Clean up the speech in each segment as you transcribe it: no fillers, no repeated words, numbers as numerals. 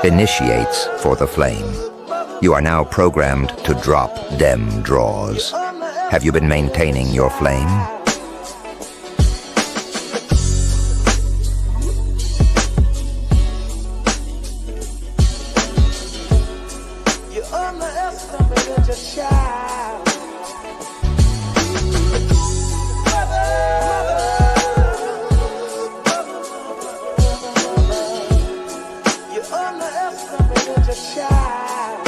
Initiates for the flame. You are now programmed to drop dem draws. Have you been maintaining your flame? You underestimated your child. You underestimated your child.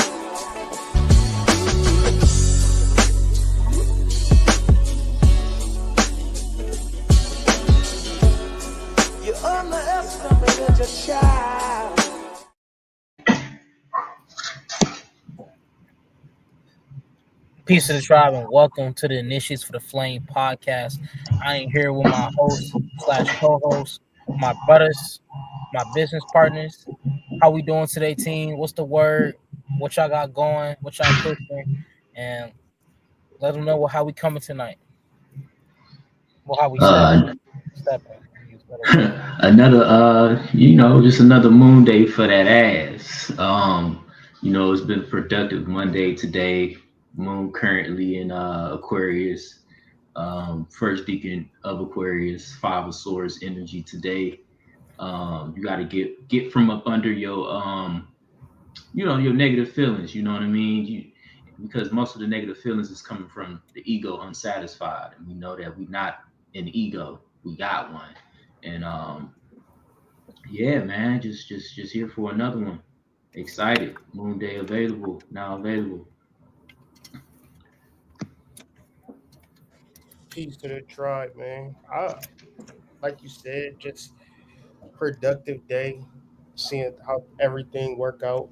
You underestimated your child. Peace to the tribe and welcome to the Initiates for the Flame podcast. I am here with my host / co-host, my brothers, my business partners. How we doing today, team? What's the word? What y'all got going? What y'all cooking? And let them know how we coming tonight. Well, how we stepping. Another just another moon day for that ass. It's been a productive Monday today. Moon currently in Aquarius, first deacon of Aquarius, 5 of Swords energy today. You got to get from up under your your negative feelings. You know what I mean? Because most of the negative feelings is coming from the ego unsatisfied, and we know that we're not an ego, we got one. And yeah, man, just here for another one. Excited. Moon day now available. Peace to the tribe, man. Like you said, just productive day, seeing how everything work out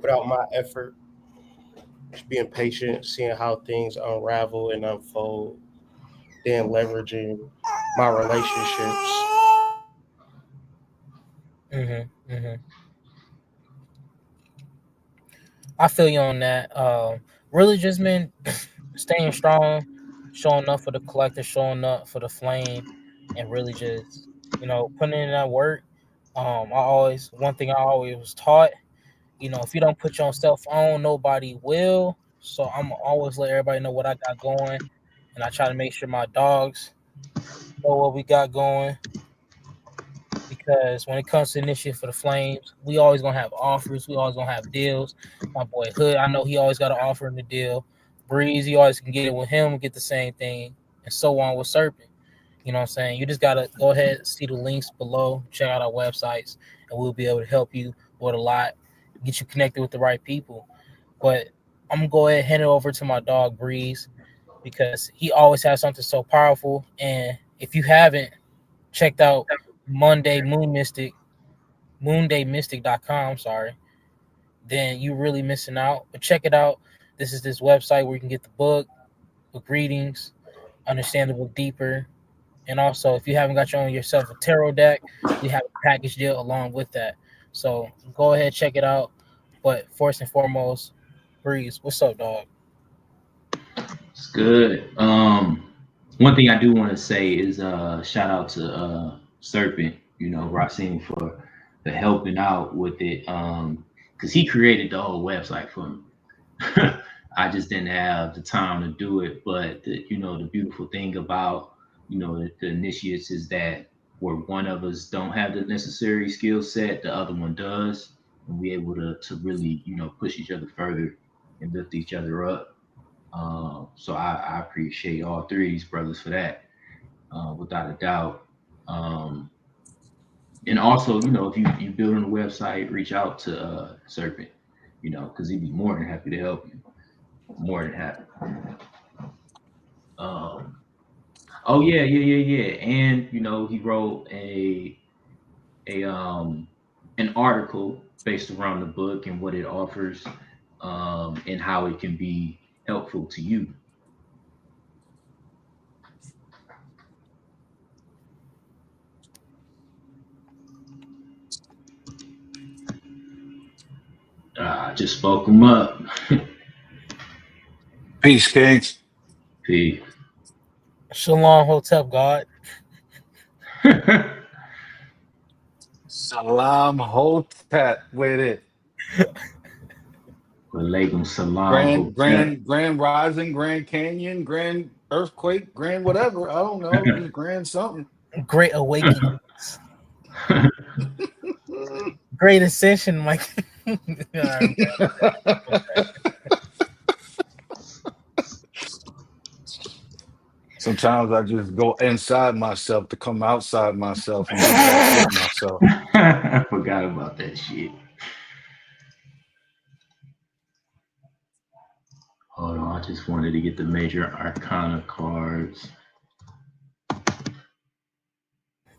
without my effort. Just being patient, seeing how things unravel and unfold, then leveraging my relationships. I feel you on that. Really just been staying strong, showing up for the collective, showing up for the flame, and really just, putting in that work. One thing I always was taught, if you don't put yourself on, nobody will. So I'm always let everybody know what I got going, and I try to make sure my dogs know what we got going. Because when it comes to initiative for the Flames, we always gonna have offers. We always gonna have deals. My boy Hood, I know he always got an offer in the deal. Breeze, you always can get it with him, get the same thing, and so on with Serpent. You know what I'm saying? You just gotta go ahead, see the links below, check out our websites, and we'll be able to help you with a lot, get you connected with the right people. But I'm gonna go ahead and hand it over to my dog Breeze because he always has something so powerful. And if you haven't checked out MoonDayMystic.com, then you really missing out. But check it out. This is this website where you can get the book with readings, understand the book deeper. And also, if you haven't got yourself a tarot deck, we have a package deal along with that. So go ahead, check it out. But first and foremost, Breeze, what's up, dog? It's good. One thing I do want to say is shout out to Serpent, Racine for helping out with it. Because he created the whole website for me. I just didn't have the time to do it. But the beautiful thing about the initiates is that where one of us don't have the necessary skill set, the other one does, and we're able to really push each other further and lift each other up. So I appreciate all three of these brothers for that, without a doubt. And also, if you building a website, reach out to Serpent, because he'd be more than happy to help you. More than happy. Oh yeah. And he wrote an article based around the book and what it offers, and how it can be helpful to you. I just spoke him up. Peace, Kings. Peace. Shalom, Hotep God. Salam Hotep with it. Walaikum salam. Grand Rising, Grand Canyon, Grand Earthquake, Grand whatever. I don't know. Just Grand something. Great awakening. Great ascension, Mike. Sometimes I just go inside myself to come outside myself and be back with myself. I forgot about that shit. Hold on, I just wanted to get the major arcana cards.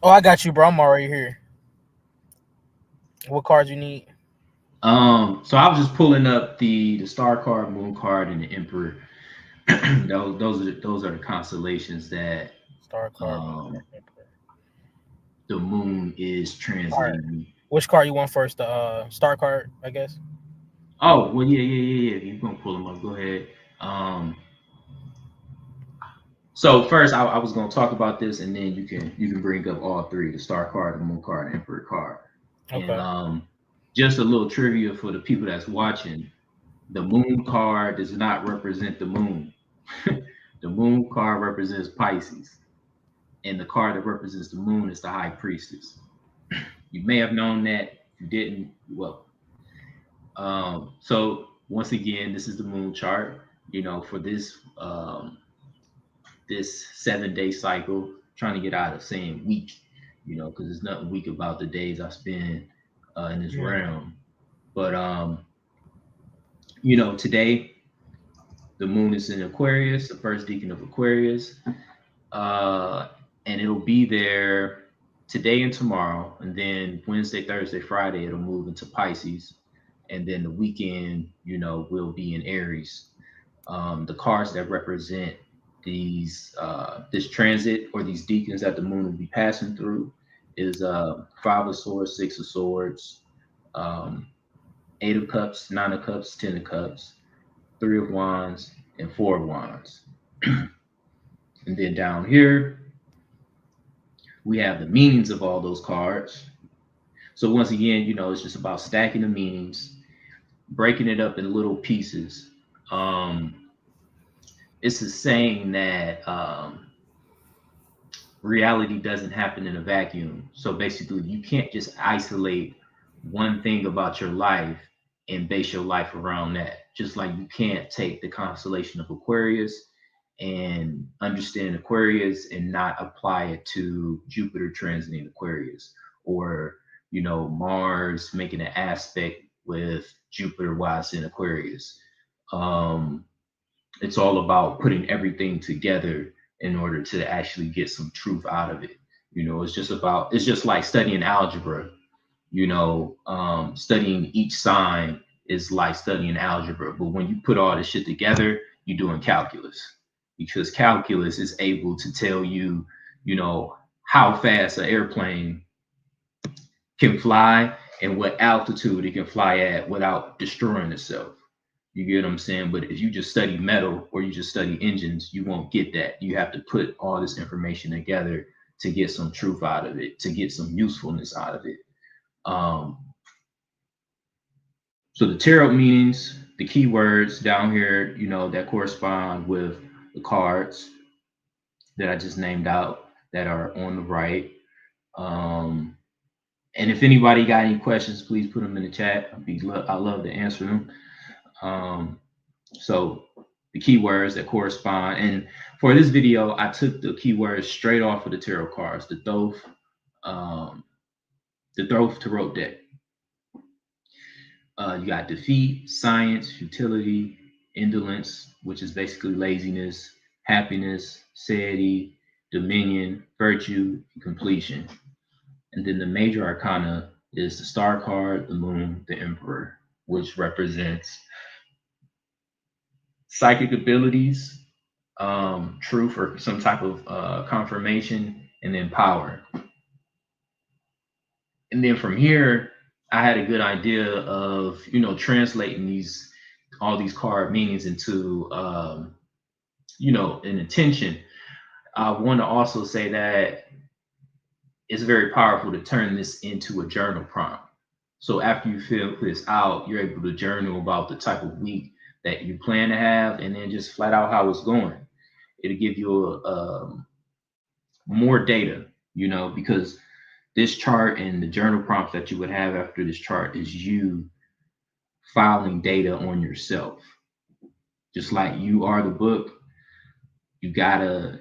Oh, I got you, bro. I'm already here. What cards you need? So I was just pulling up the star card, moon card, and the emperor. those are the constellations that Star card. the moon is transiting. Which card you want first? The star card, I guess. Oh well, yeah. You're gonna pull them up. Go ahead. So first, I was gonna talk about this, and then you can bring up all three: the star card, the moon card, and emperor card. Okay. And just a little trivia for the people that's watching: the moon card does not represent the moon. The moon card represents Pisces, and the card that represents the moon is the high priestess. You may have known that. If you didn't, well. So once again, this is the moon chart. For this this 7-day cycle, trying to get out of saying week, because there's nothing weak about the days I spend in this realm. But today the moon is in Aquarius, the first decan of Aquarius, and it'll be there today and tomorrow, and then Wednesday, Thursday, Friday it'll move into Pisces, and then the weekend, will be in Aries. The cards that represent this transit or these deacons that the moon will be passing through is 5 of Swords, 6 of Swords, 8 of Cups, 9 of Cups, 10 of Cups, 3 of Wands, and 4 of Wands. And then down here, we have the meanings of all those cards. So once again, it's just about stacking the meanings, breaking it up in little pieces. It's a saying that reality doesn't happen in a vacuum. So basically, you can't just isolate one thing about your life and base your life around that. Just like you can't take the constellation of Aquarius and understand Aquarius and not apply it to Jupiter transiting Aquarius, or Mars making an aspect with Jupiter while it's in Aquarius. It's all about putting everything together in order to actually get some truth out of it. It's just like studying algebra. Studying each sign is like studying algebra, but when you put all this shit together, you're doing calculus, because calculus is able to tell you, how fast an airplane can fly and what altitude it can fly at without destroying itself. You get what I'm saying? But if you just study metal or you just study engines, you won't get that. You have to put all this information together to get some truth out of it, to get some usefulness out of it. So the tarot meanings, the keywords down here, that correspond with the cards that I just named out that are on the right. And if anybody got any questions, please put them in the chat. I love to answer them. So the keywords that correspond, and for this video, I took the keywords straight off of the tarot cards, the Thoth Tarot deck. You got defeat, science, futility, indolence, which is basically laziness, happiness, satiety, dominion, virtue, and completion. And then the major arcana is the star card, the moon, the emperor, which represents psychic abilities, truth or some type of confirmation, and then power. And then from here, I had a good idea of, translating all these card meanings into, an intention. I want to also say that it's very powerful to turn this into a journal prompt. So after you fill this out, you're able to journal about the type of week that you plan to have, and then just flat out how it's going. It'll give you more data, because this chart and the journal prompts that you would have after this chart is you filing data on yourself. Just like you are the book, you gotta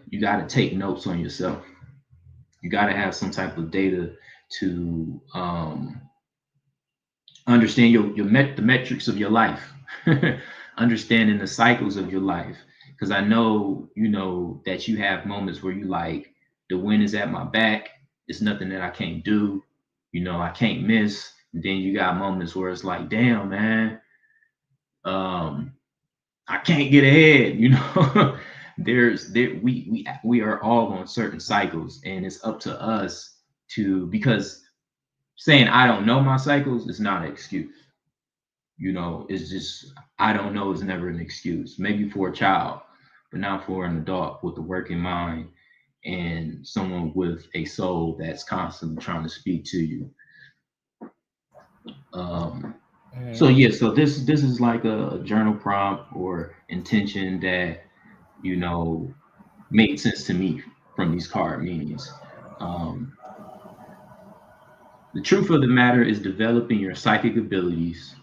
take notes on yourself. You gotta have some type of data to understand the metrics of your life, understanding the cycles of your life. Because I know, that you have moments where you like, the wind is at my back. It's nothing that I can't do. I can't miss. And then you got moments where it's like, damn, man, I can't get ahead. We are all on certain cycles, and it's up to us because saying I don't know my cycles is not an excuse. It's just I don't know is never an excuse. Maybe for a child, but not for an adult with a working mind and someone with a soul that's constantly trying to speak to you. So this is like a journal prompt or intention that made sense to me from these card meanings. The truth of the matter is developing your psychic abilities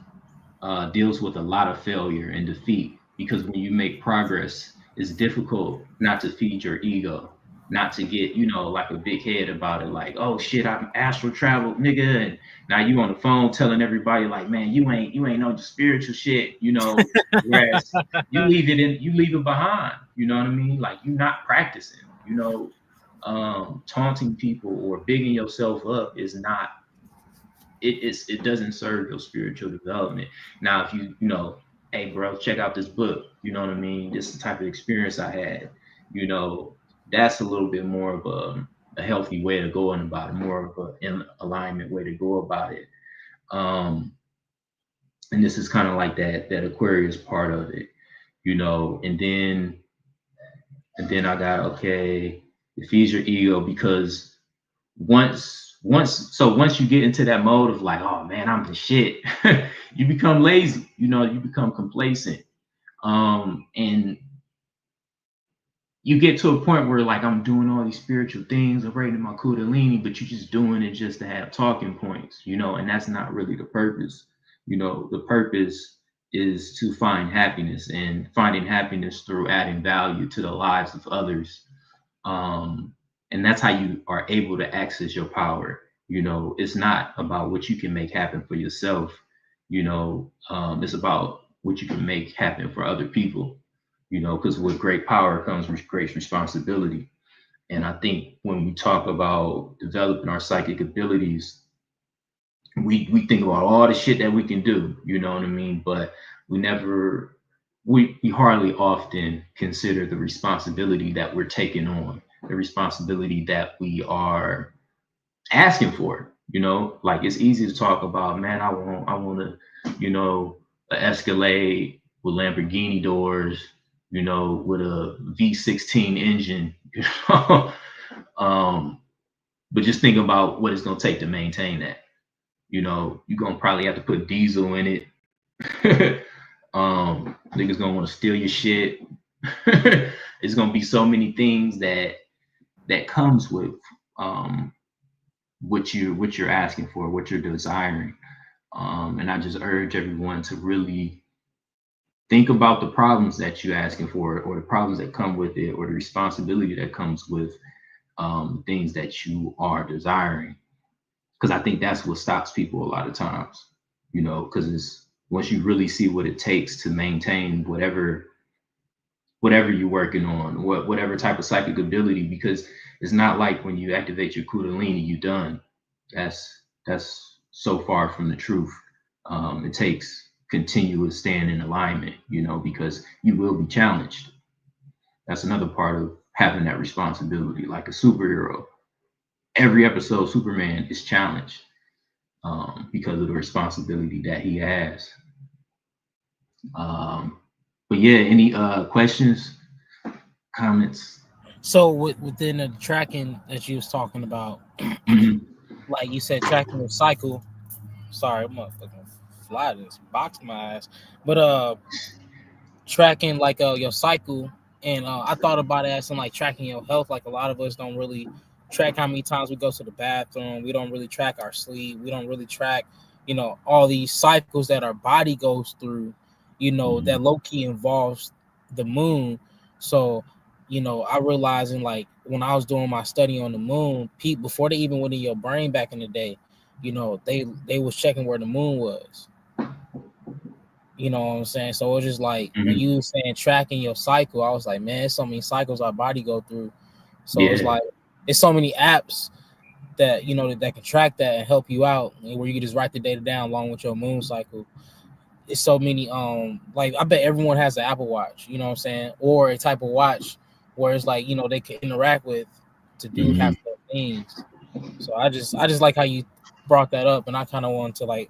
deals with a lot of failure and defeat, because when you make progress, it's difficult not to feed your ego, not to get, like a big head about it, like, oh shit, I'm astral traveled, nigga, and now you on the phone telling everybody like, man, you ain't know the spiritual shit, whereas you leave it behind, you know what I mean? Like you're not practicing, taunting people or bigging yourself up is not, it doesn't serve your spiritual development. Now, if you hey bro, check out this book, you know what I mean? This is the type of experience I had, that's a little bit more of a healthy way to go about it, more of an alignment way to go about it. And this is kind of like that Aquarius part of it, and then I got, okay, it feeds your ego, because once you get into that mode of like, oh man, I'm the shit, you become lazy, you become complacent, and you get to a point where like, I'm doing all these spiritual things, I'm rating my kundalini, but you're just doing it just to have talking points, and that's not really the purpose. The purpose is to find happiness, and finding happiness through adding value to the lives of others. And that's how you are able to access your power. It's not about what you can make happen for yourself. It's about what you can make happen for other people, because with great power comes with great responsibility. And I think when we talk about developing our psychic abilities, we think about all the shit that we can do, you know what I mean? But we hardly often consider the responsibility that we're taking on, the responsibility that we are asking for. Like it's easy to talk about, man, I want to, an Escalade with Lamborghini doors, with a V16 engine, but just think about what it's going to take to maintain that. You're going to probably have to put diesel in it. Niggas gonna want to steal your shit. It's gonna be so many things that comes with what you're asking for, what you're desiring. And I just urge everyone to really think about the problems that you're asking for, or the problems that come with it, or the responsibility that comes with things that you are desiring. Because I think that's what stops people a lot of times, because it's once you really see what it takes to maintain whatever you're working on, whatever type of psychic ability, because it's not like when you activate your kundalini, you're done. That's so far from the truth. It takes continuous staying in alignment, because you will be challenged. That's another part of having that responsibility, like a superhero. Every episode, Superman is challenged because of the responsibility that he has. But yeah, any questions, comments? So within the tracking that you was talking about, Mhm. Like you said, tracking your cycle. Sorry, I'm gonna fucking fly this box my ass. But tracking like your cycle, and I thought about it as in like tracking your health. Like a lot of us don't really track how many times we go to the bathroom. We don't really track our sleep. We don't really track, all these cycles that our body goes through. That low key involves the moon. So, I realizing like when I was doing my study on the moon, before they even went in your brain back in the day, they was checking where the moon was. You know what I'm saying? So it's just like when Mhm. you were saying tracking your cycle, I was like, man, there's so many cycles our body go through. So it's Yeah. like it's so many apps that that can track that and help you out, and where you can just write the data down along with your moon cycle. It's so many like I bet everyone has an Apple Watch, you know what I'm saying? Or a type of watch where it's like, they can interact with to do Mhm. half the things. So I just like how you brought that up, and I kind of wanted to like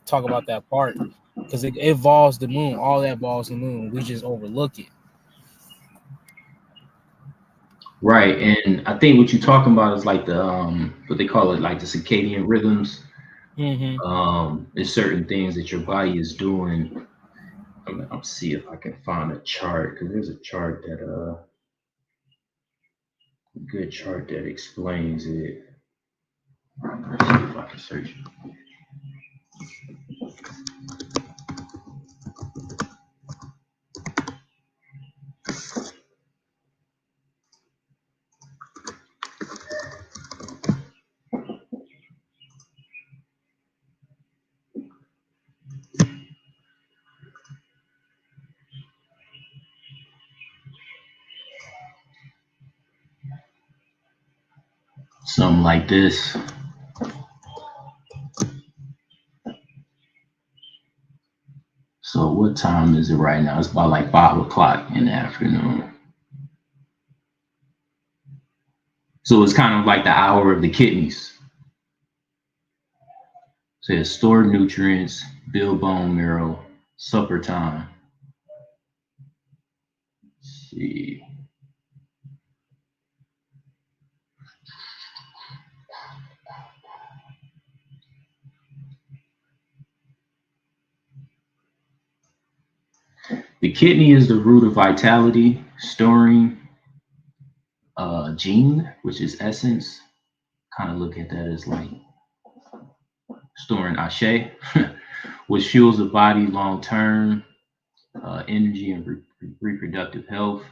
talk about that part because it involves the moon. All that involves the moon. We just overlook it. Right. And I think what you're talking about is like the what they call it, like the circadian rhythms. Mm-hmm. There's certain things that your body is doing. I'm see if I can find a chart because there's a chart that a good chart that explains it. Let's see if I can search something like this. So what time is it right now? It's about like 5 o'clock in the afternoon. So it's kind of like the hour of the kidneys. So it's stored nutrients, build bone marrow, supper time. Let's see. The kidney is the root of vitality, storing gene, which is essence. Kind of look at that as like storing ashe, which fuels the body long term, energy and reproductive health.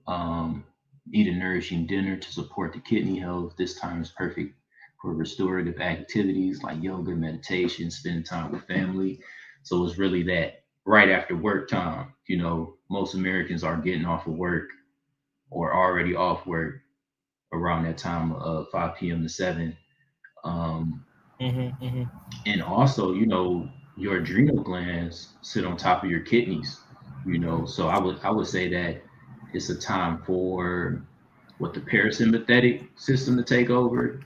Um, Eat a nourishing dinner to support the kidney health. This time is perfect for restorative activities like yoga, meditation, spending time with family. So it's really that right after work time. Most Americans are getting off of work or already off work around that time of 5 p.m. to 7. Um, Mm-hmm. Mm-hmm. and also, your adrenal glands sit on top of your kidneys. So I would say that it's a time for what the parasympathetic system to take over.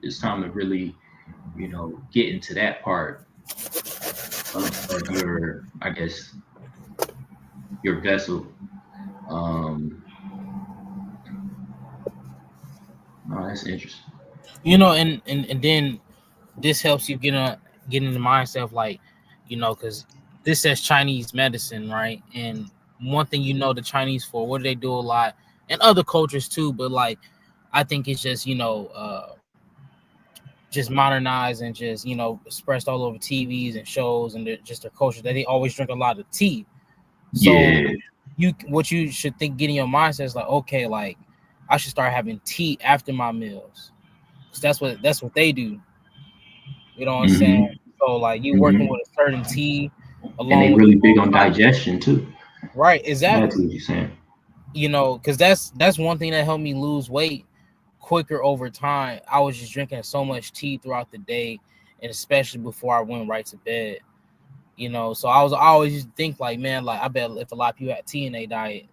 It's time to really, get into that part of your, I guess, your vessel. Um, oh, that's interesting. And then this helps you get in the mindset of like, because this says Chinese medicine, right? And one thing the Chinese for, what do they do a lot, and other cultures too, but like I think it's just just modernized and just expressed all over TVs and shows, and just their culture that they always drink a lot of tea. So Yeah. what you should think, getting your mindset is like, okay, like I should start having tea after my meals, because that's what they do. You know what I'm saying? Hmm. So like you working Hmm. with a certain tea And they along with the really big moon on cycle. digestion too. Right, That's exactly. what you're saying. Because that's one thing that helped me lose weight quicker over time. I was just drinking so much tea throughout the day, and especially before I went right to bed. So I always used to think like, man, like I bet if a lot of people had tea in their diet,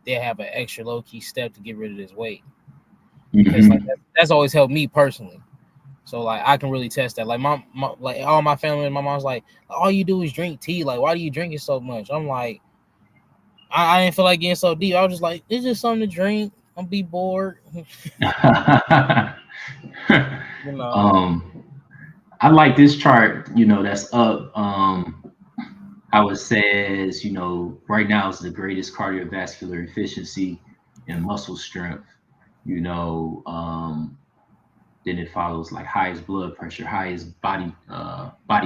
they have an extra low key step to get rid of this weight. Because like Hmm. that's always helped me personally. So like I can really test that. Like my like all my family and my mom's like, all you do is drink tea. Like, why do you drink it so much? I'm like, I didn't feel like getting so deep. I was just like, it's just something to drink. I'll be bored. You know, Um, I like this chart, that's up. How it says, right now is the greatest cardiovascular efficiency and muscle strength, you know. Then it follows like highest blood pressure, highest body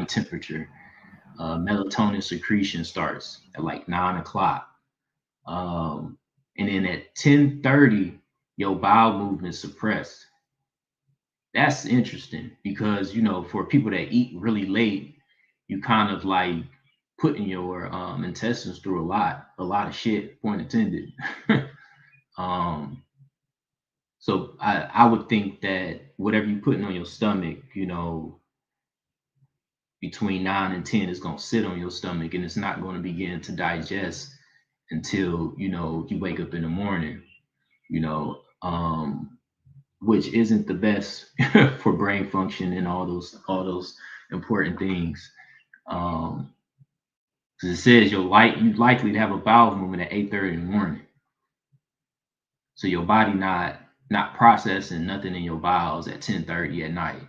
temperature. Melatonin secretion starts at like 9 o'clock. Um, and then at 10:30, your bowel movement suppressed. That's interesting because for people that eat really late, you kind of like putting your intestines through a lot of shit, point intended. um, so I would think that whatever you're putting on your stomach, between 9 and 10 is gonna sit on your stomach and it's not going to begin to digest until you wake up in the morning. You know, which isn't the best for brain function and all those important things. Um, because it says you likely to have a bowel movement at 8:30 in the morning. So your body not processing nothing in your bowels at 10:30 at night.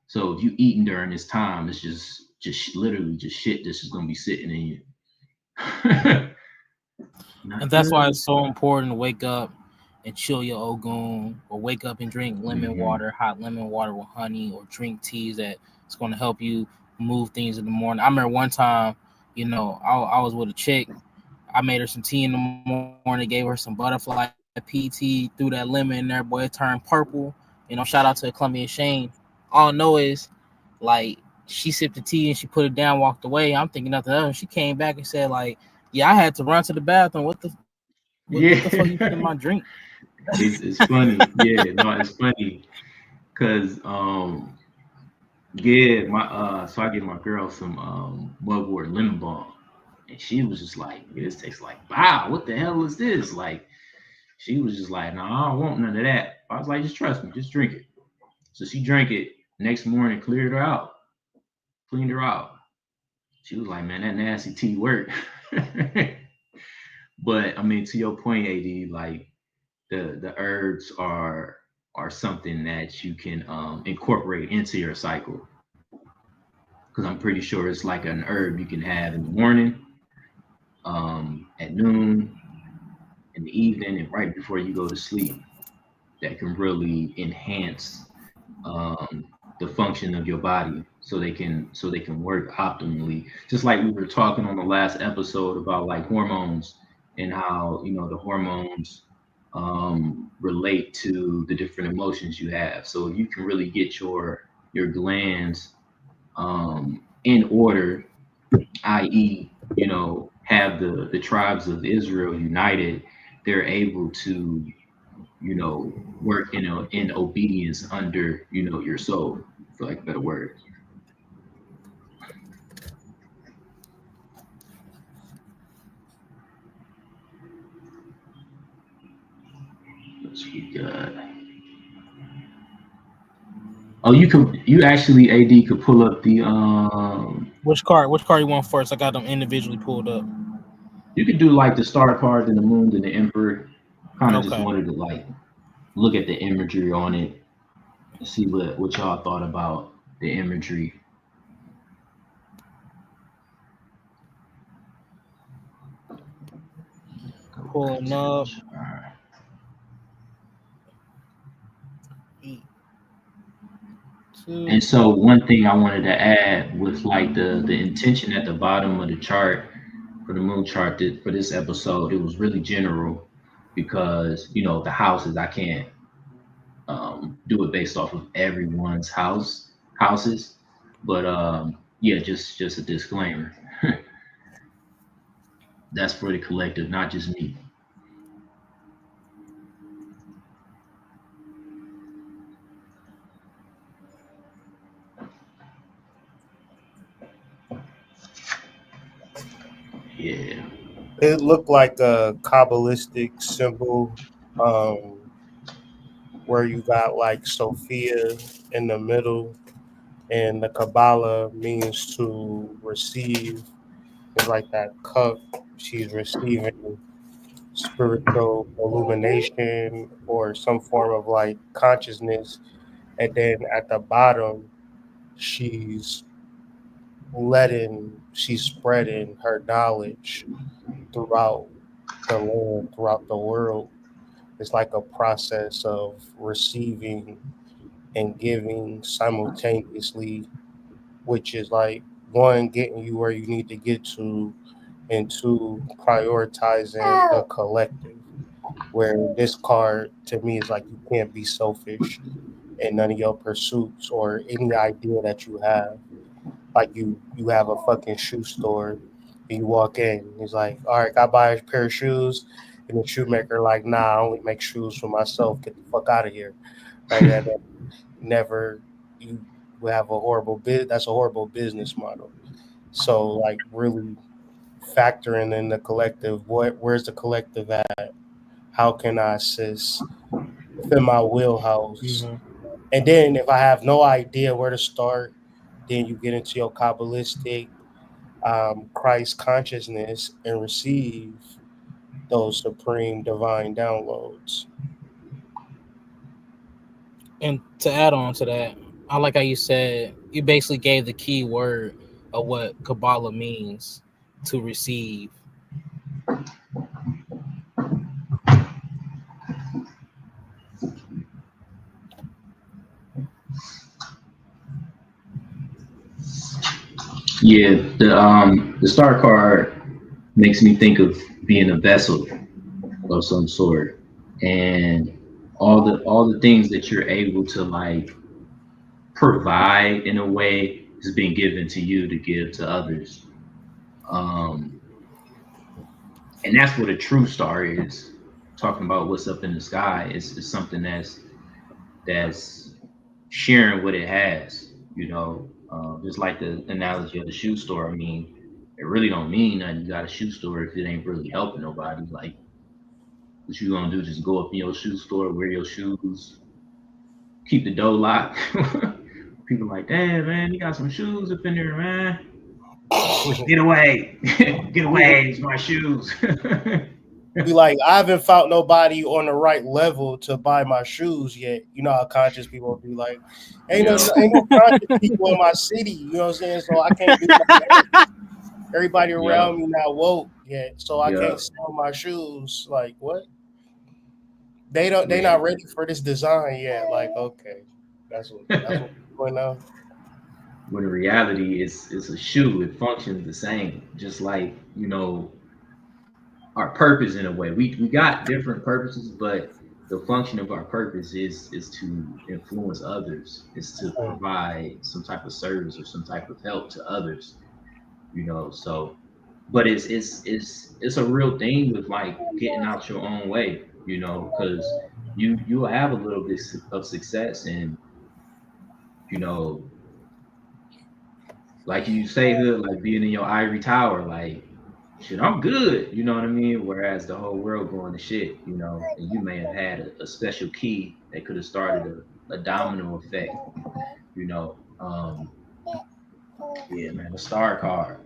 So if you eating during this time, it's just literally just shit that's just gonna be sitting in you. and Not that's why good. it's so important to wake up and chill your ogun, or wake up and drink lemon Hmm. water, hot lemon water with honey, or drink teas that it's going to help you move things in the morning. I remember one time, I was with a chick. I made her some tea in the morning, gave her some butterfly PT, threw that lemon in there, boy, it turned purple. Shout out to Columbia Shane. All I know is, like, she sipped the tea and she put it down, walked away. I'm thinking nothing of it. She came back and said, like, yeah, I had to run to the bathroom. What the fuck you put in my Yeah. drink? It's funny. Yeah, no, it's funny because yeah, my so I give my girl some mugwort lemon balm, and she was just like, "Yeah, this tastes like wow, what the hell is this?" Like she was just like, "No, I don't want none of that." I was like, "Just trust me, just drink it." So she drank it. Next morning, cleared her out, cleaned her out. She was like, "Man, that nasty tea worked." But I mean, to your point, Ad, like the herbs are something that you can incorporate into your cycle because I'm pretty sure it's like an herb you can have in the morning, at noon, in the evening, and right before you go to sleep. That can really enhance um, the function of your body, so they can work optimally. Just like we were talking on the last episode about like hormones and how the hormones relate to the different emotions you have. So if you can really get your glands in order, i.e., have the tribes of Israel united, they're able to work in obedience under your soul, for like a better word. Let's we got. Oh, you actually AD could pull up the Which card? Which card you want first? I got them individually pulled up. you could do like the star card, then the moon, then the emperor. Kind of just Okay. wanted to like look at the imagery on it and see what y'all thought about the imagery. Go back Pulling to the up. chart. Eight, And two. so one thing I wanted to add with like the intention at the bottom of the chart for the moon chart for this episode, it was really general because the houses I can't do it based off of everyone's houses, but yeah, just a disclaimer. That's for the collective, not just me. Yeah. It looked like a Kabbalistic symbol, um, where you got like Sophia in the middle, and the Kabbalah means to receive. It's like that cup. She's receiving spiritual illumination or some form of like consciousness, and then at the bottom, she's she's spreading her knowledge throughout the land, throughout the world. It's like a process of receiving and giving simultaneously, which is like one, getting you where you need to get to, and two, prioritizing the collective. Where this card to me is like you can't be selfish in none of your pursuits or any idea that you have. Like you have a fucking shoe store and you walk in, he's like, all right, I buy a pair of shoes, and the shoemaker like, nah, I only make shoes for myself. Get the fuck out of here. Right? That never you will have a horrible bit. That's a horrible business model. So like really factoring in the collective. Where's the collective at? How can I assist within my wheelhouse? Mm-hmm. And then if I have no idea where to start, then you get into your Kabbalistic Christ consciousness and receive those supreme divine downloads. And to add on to that, I like how you said you basically gave the key word of what Kabbalah means to receive. Yeah, the star card makes me think of being a vessel of some sort, and all the things that you're able to like provide in a way is being given to you to give to others. Um, and that's what a true star is. Talking about what's up in the sky is something that's sharing what it has. Just like the analogy of the shoe store. I mean, it really don't mean that you got a shoe store if it ain't really helping nobody. Like, what you gonna do? Just go up in your shoe store, wear your shoes, keep the door locked. People like, damn man, you got some shoes up in there, man. Get away, get away! It's my shoes. Be like, I haven't found nobody on the right level to buy my shoes yet. You know how conscious people will be like, Yeah. ain't no conscious people in my city. You know what I'm saying? So I can't do that. Everybody around me not woke yet, so I Yeah. can't sell my shoes. Like what? They not ready for this design yet. Like, okay. That's what's going on. When in reality, it's a shoe. It functions the same, just like our purpose in a way. We got different purposes, but the function of our purpose is to influence others. Is to provide some type of service or some type of help to others. So, but it's a real thing with like getting out your own way. Because you'll have a little bit of success and you know like you say, hood, like being in your ivory tower, like shit, I'm good, you know what I mean? Whereas the whole world going to shit, and you may have had a special key that could have started a domino effect, you know. Yeah, man, the star card.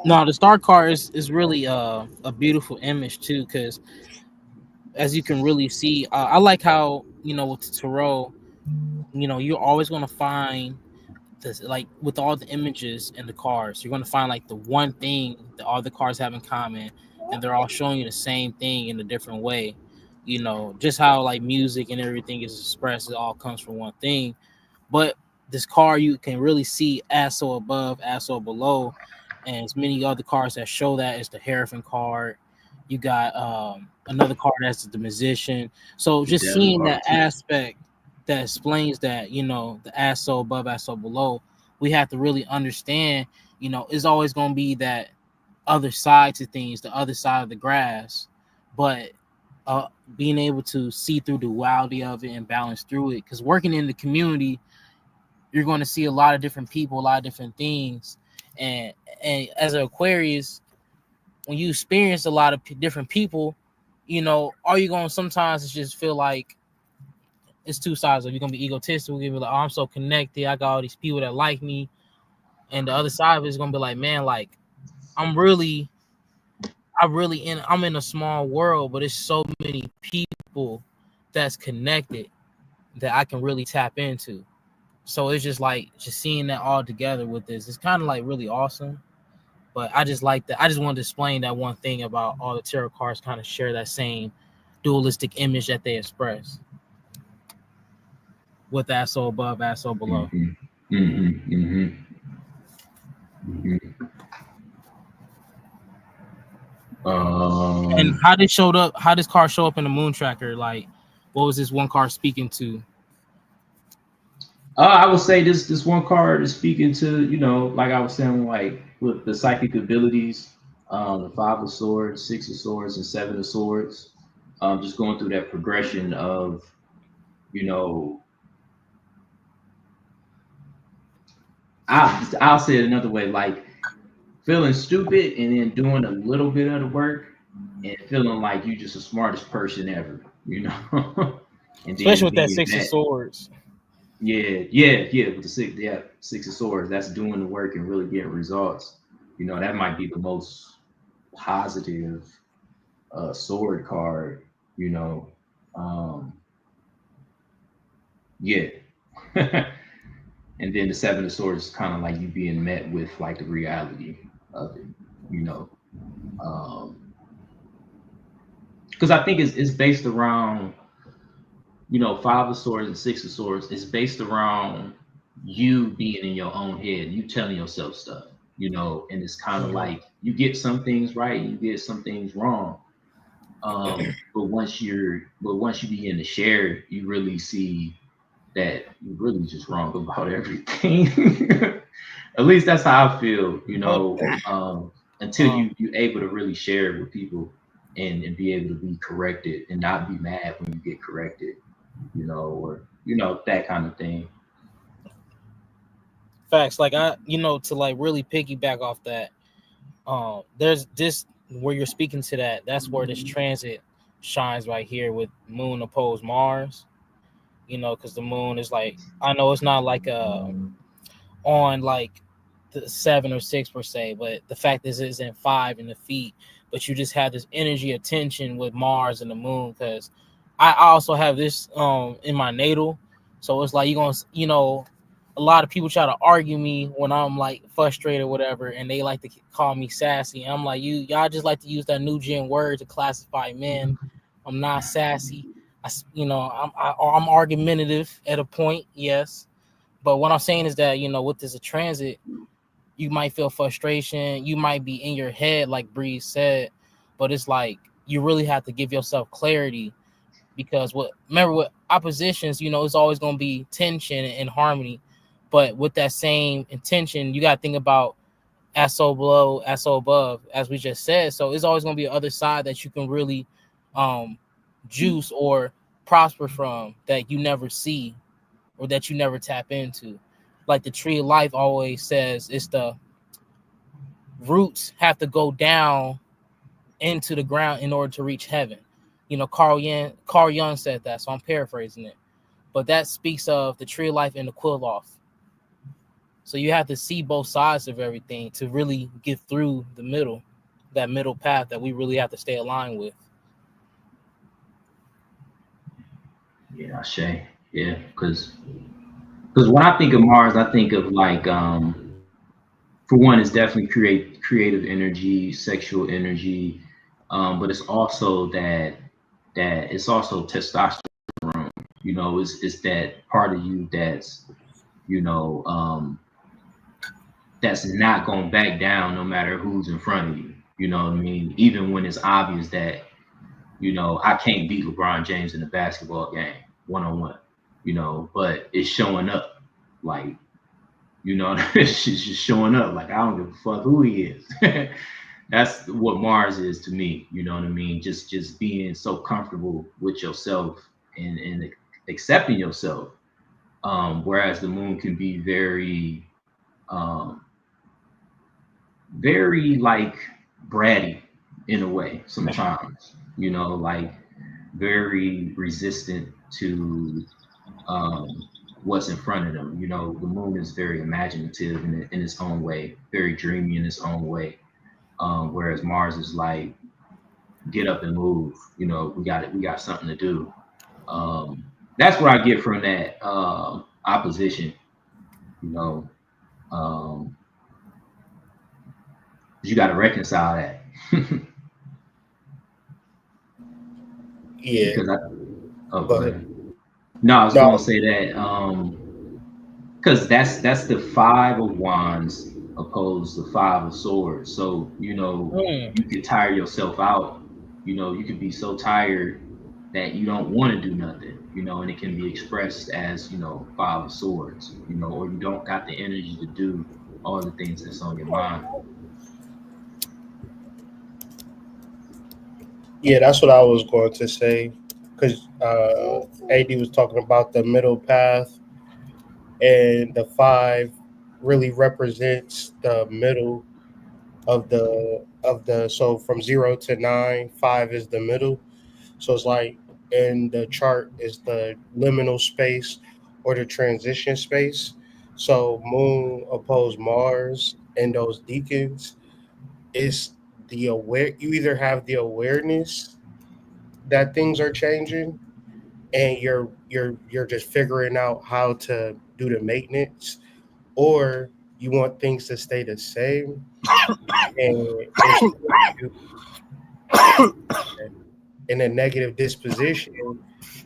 No, the star card is really a beautiful image too, because as you can really see, I like how with the tarot, you're always going to find this, like with all the images and the cards, you're going to find like the one thing that all the cards have in common, and they're all showing you the same thing in a different way. Just how like music and everything is expressed, it all comes from one thing. But this card, you can really see as so above, as so below, and as many other cards that show that is the Hierophant card. You got another card that's the Musician. So just Devil seeing card that too. aspect that explains that, the as so above, as so below, we have to really understand, it's always going to be that other side to things, the other side of the grass. But being able to see through the duality of it and balance through it, because working in the community, you're going to see a lot of different people, a lot of different things. And as an Aquarius, when you experience a lot of different people, are you going to sometimes just feel like it's two sides of you're going to be egotistical. You're going to be like, oh, I'm so connected. I got all these people that like me. And the other side of it is going to be like, man, like I'm in a small world, but it's so many people that's connected. that I can really tap into. So it's just like just seeing that all together with this. It's kind of like really awesome. But I just like that. I just wanted to explain that one thing about all the tarot cards kind of share that same dualistic image that they express with asshole above, asshole below. Mm-hmm. Mm-hmm. Mm-hmm. Mm-hmm. And how this card show up in the moon tracker? Like, what was this one card speaking to? I would say this one card is speaking to, you know, like I was saying, like with the psychic abilities, the Five of Swords, Six of Swords, and Seven of Swords. Just going through that progression of, you know, I'll say it another way, like feeling stupid and then doing a little bit of the work and feeling like you're just the smartest person ever, you know, and Especially then with that being Six of that. Swords. Yeah, with the Six of Swords, that's doing the work and really getting results. You know, that might be the most positive sword card, you know. Um, yeah. And then the Seven of Swords is kind of like you being met with like the reality of it, you know. Because I think it's based around, you know, Five of Swords and Six of Swords. It's based around you being in your own head, you telling yourself stuff, you know, and it's kind of like you get some things right, you get some things wrong. But once you begin to share, you really see that you're really just wrong about everything. At least that's how I feel, you know. Until you able to really share it with people and be able to be corrected and not be mad when you get corrected, you know, or you know that kind of thing. Facts. Like to like really piggyback off that. There's this where you're speaking to that. That's where this transit shines right here with Moon opposed Mars. You know, because the Moon is like, I know it's not like on like the 7 or 6 per se, but the fact is it's in 5 in the feet. But you just have this energy of tension with Mars and the Moon, because I also have this in my natal. So it's like a lot of people try to argue me when I'm like frustrated or whatever, and they like to call me sassy. I'm like, y'all just like to use that new gen word to classify men. I'm not sassy. I'm argumentative at a point, yes. But what I'm saying is that, with this transit, you might feel frustration. You might be in your head, like Bree said, but it's like you really have to give yourself clarity, because remember with oppositions, it's always going to be tension and harmony. But with that same intention, you got to think about SO below, SO above, as we just said. So it's always going to be the other side that you can really juice or prosper from, that you never see or that you never tap into. Like the tree of life always says, it's the roots have to go down into the ground in order to reach heaven. Carl Jung said that, so I'm paraphrasing it. But that speaks of the tree of life and the quill off. So you have to see both sides of everything to really get through that middle path that we really have to stay aligned with. Yeah, Shay. Yeah, because when I think of Mars, I think of like for one, it's definitely creative energy, sexual energy, but it's also that it's also testosterone. It's that part of you that's that's not going back down no matter who's in front of you. You know what I mean? Even when it's obvious that I can't beat LeBron James in a basketball game 1-on-1. But it's showing up like. It's just showing up. Like, I don't give a fuck who he is. That's what Mars is to me. You know what I mean? Just being so comfortable with yourself and accepting yourself. Whereas the moon can be very like bratty in a way sometimes. Like very resistant to what's in front of them. The moon is very imaginative in its own way, very dreamy in its own way. Whereas Mars is like, get up and move. We got something to do. that's what I get from that opposition. You know, um, you got to reconcile that Yeah, because I. Oh, go but ahead. No, I was no, gonna say that because that's the five of wands opposed to five of swords. So Mm. you could tire yourself out. You could be so tired that you don't want to do nothing. And it can be expressed as five of swords. Or you don't got the energy to do all the things that's on your mind. yeah, that's what I was going to say because AD was talking about the middle path, and the five really represents the middle of the so from 0 to 9, five is the middle. So it's like in the chart is the liminal space or the transition space. So Moon opposed Mars and those deacons is the aware. You either have the awareness that things are changing, and you're just figuring out how to do the maintenance, or you want things to stay the same, and it's putting you in a negative disposition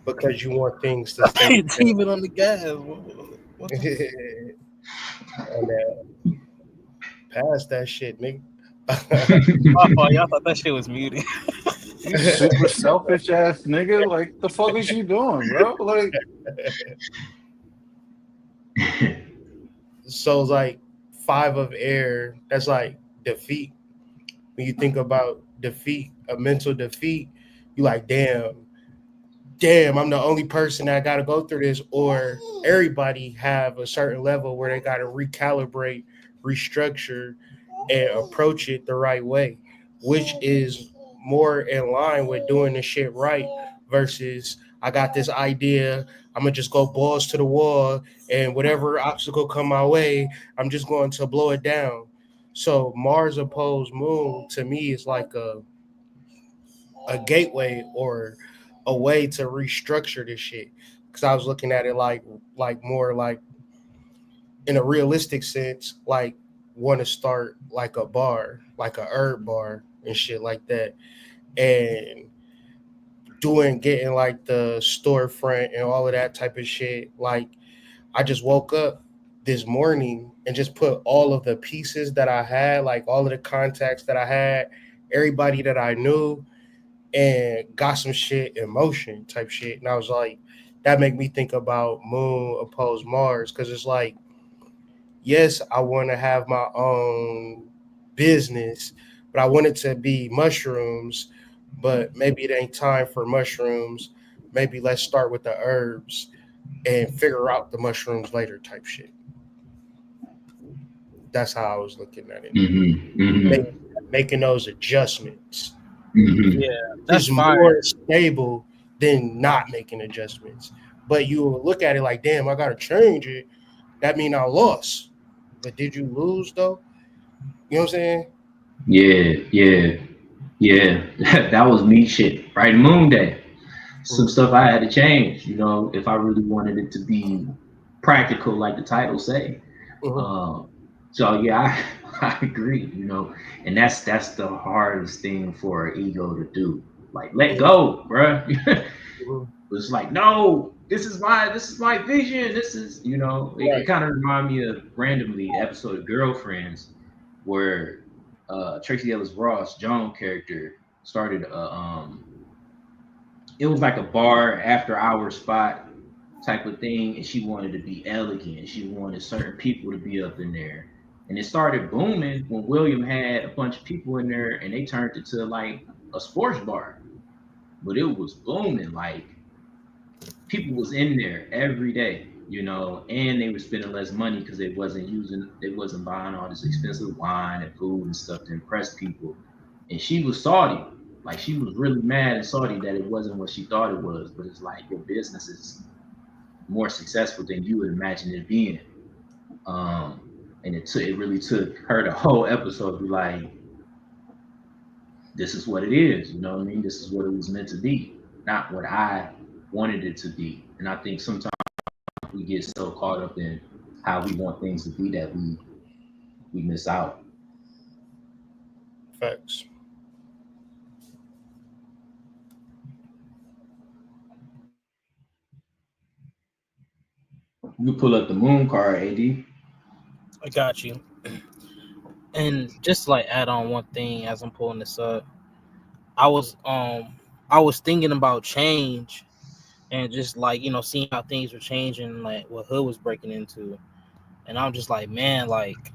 because you want things to stay the Even on the gas. What the same. And pass that shit, nigga. my fault? Y'all thought that shit was muted. You super selfish ass nigga. Like the fuck is you doing, bro? Like So it's like five of air. That's like defeat. When you think about defeat, a mental defeat, you like, damn, I'm the only person that got to go through this. Or everybody have a certain level where they got to recalibrate, restructure, and approach it the right way, which is more in line with doing the shit right versus I got this idea. I'm gonna just go balls to the wall, and whatever obstacle come my way, I'm just going to blow it down. So Mars opposed Moon to me is like a gateway or a way to restructure this shit. Because I was looking at it like more like in a realistic sense, like want to start like a bar, like a herb bar and shit like that, and getting like the storefront and all of that type of shit. Like I just woke up this morning and just put all of the pieces that I had, like all of the contacts that I had, everybody that I knew, and got some shit in motion type shit. And I was like, that made me think about Moon opposed Mars because it's like, yes, I want to have my own business, but I want it to be mushrooms. But maybe it ain't time for mushrooms. Maybe let's start with the herbs and figure out the mushrooms later type shit. That's how I was looking at it. Hmm. Make, Making those adjustments Yeah, Hmm. that's is fire. more stable than not making adjustments. But you will look at it like, damn, I gotta change it. That mean I lost. But did you lose though? You know what I'm saying? Yeah, yeah, yeah. That was me shit. Right, Moon Day. Some Mhm. stuff I had to change. If I really wanted it to be practical, like the title say. Mhm. Um, so yeah, I agree. And that's the hardest thing for an ego to do. Like, let Mhm. go, bruh. Mhm. It's like, no, this is my vision. This is, it Right. kind of reminded me of randomly episode of Girlfriends where Tracy Ellis Ross, Joan character, started it was like a bar after hour spot type of thing, and she wanted to be elegant. She wanted certain people to be up in there. And it started booming when William had a bunch of people in there and they turned it to like a sports bar. But it was booming. Like people was in there every day, and they were spending less money because they wasn't buying all this expensive wine and food and stuff to impress people. And she was salty, like she was really mad and salty that it wasn't what she thought it was. But it's like your business is more successful than you would imagine it being. Um, and it really took her the whole episode to be like, this is what it is, you know what I mean? This is what it was meant to be, not what I wanted it to be. And I think sometimes we get so caught up in how we want things to be that we miss out. Facts. You pull up the moon card, AD. I got you. And just to, like, add on one thing as I'm pulling this up, I was um I was thinking about change and just like seeing how things were changing, like what Hood was breaking into, and I'm just like, man, like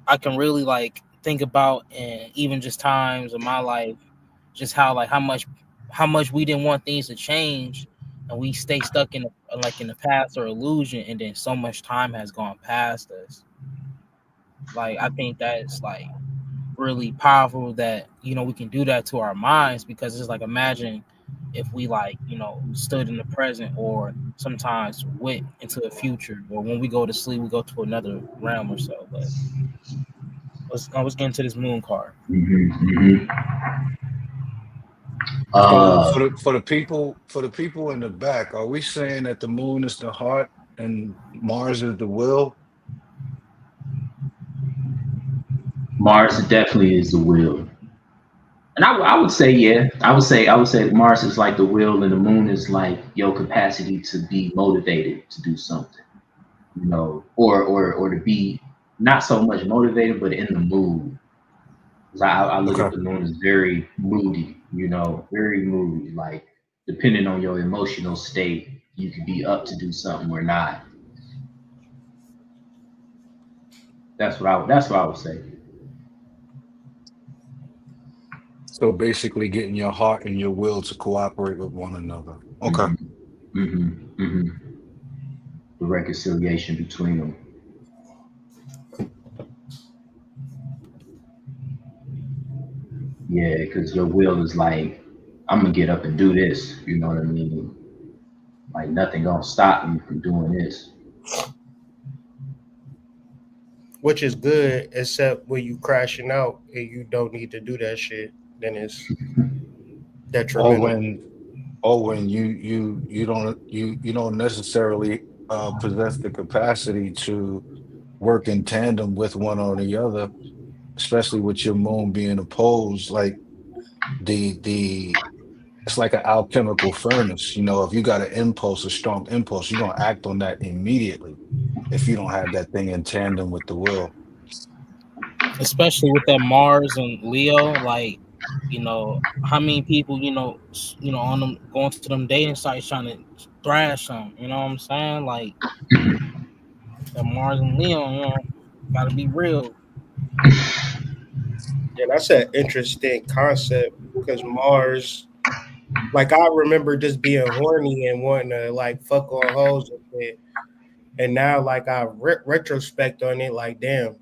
I can really like think about, and even just times of my life, just how like how much we didn't want things to change, and we stay stuck in the past or illusion, and then so much time has gone past us. Like I think that's like really powerful that we can do that to our minds, because it's like, imagine if we like stood in the present, or sometimes went into the future, or when we go to sleep we go to another realm or so. But I was getting to this moon card. Mm-hmm. So Uh, for the people in the back, are we saying that the moon is the heart and Mars is the will? Mars definitely is the will, and I would say yeah. I would say Mars is like the will, and the moon is like your capacity to be motivated to do something, or to be not so much motivated, but in the mood. 'Cause I look at Okay. the moon as very moody, very moody. Like depending on your emotional state, you could be up to do something or not. That's what I would say. So basically getting your heart and your will to cooperate with one another. Okay. Hmm. Hmm. Hmm. The reconciliation between them. Yeah, because your will is like, I'm gonna get up and do this. You know what I mean? Like nothing gonna stop me from doing this. Which is good, except when you crashing out and you don't need to do that shit, then it's Or detrimental. when or when you don't necessarily possess the capacity to work in tandem with one or the other, especially with your moon being opposed. Like the it's like an alchemical furnace. If you got an impulse, a strong impulse, you're gonna act on that immediately if you don't have that thing in tandem with the will. Especially with that Mars and Leo, like how many people on them going to them dating sites trying to thrash them. You know what I'm saying? Like that Mars and Leo, gotta be real. Yeah, that's an interesting concept because Mars, like I remember just being horny and wanting to like fuck on hoes and shit, and now like I retrospect on it, like damn,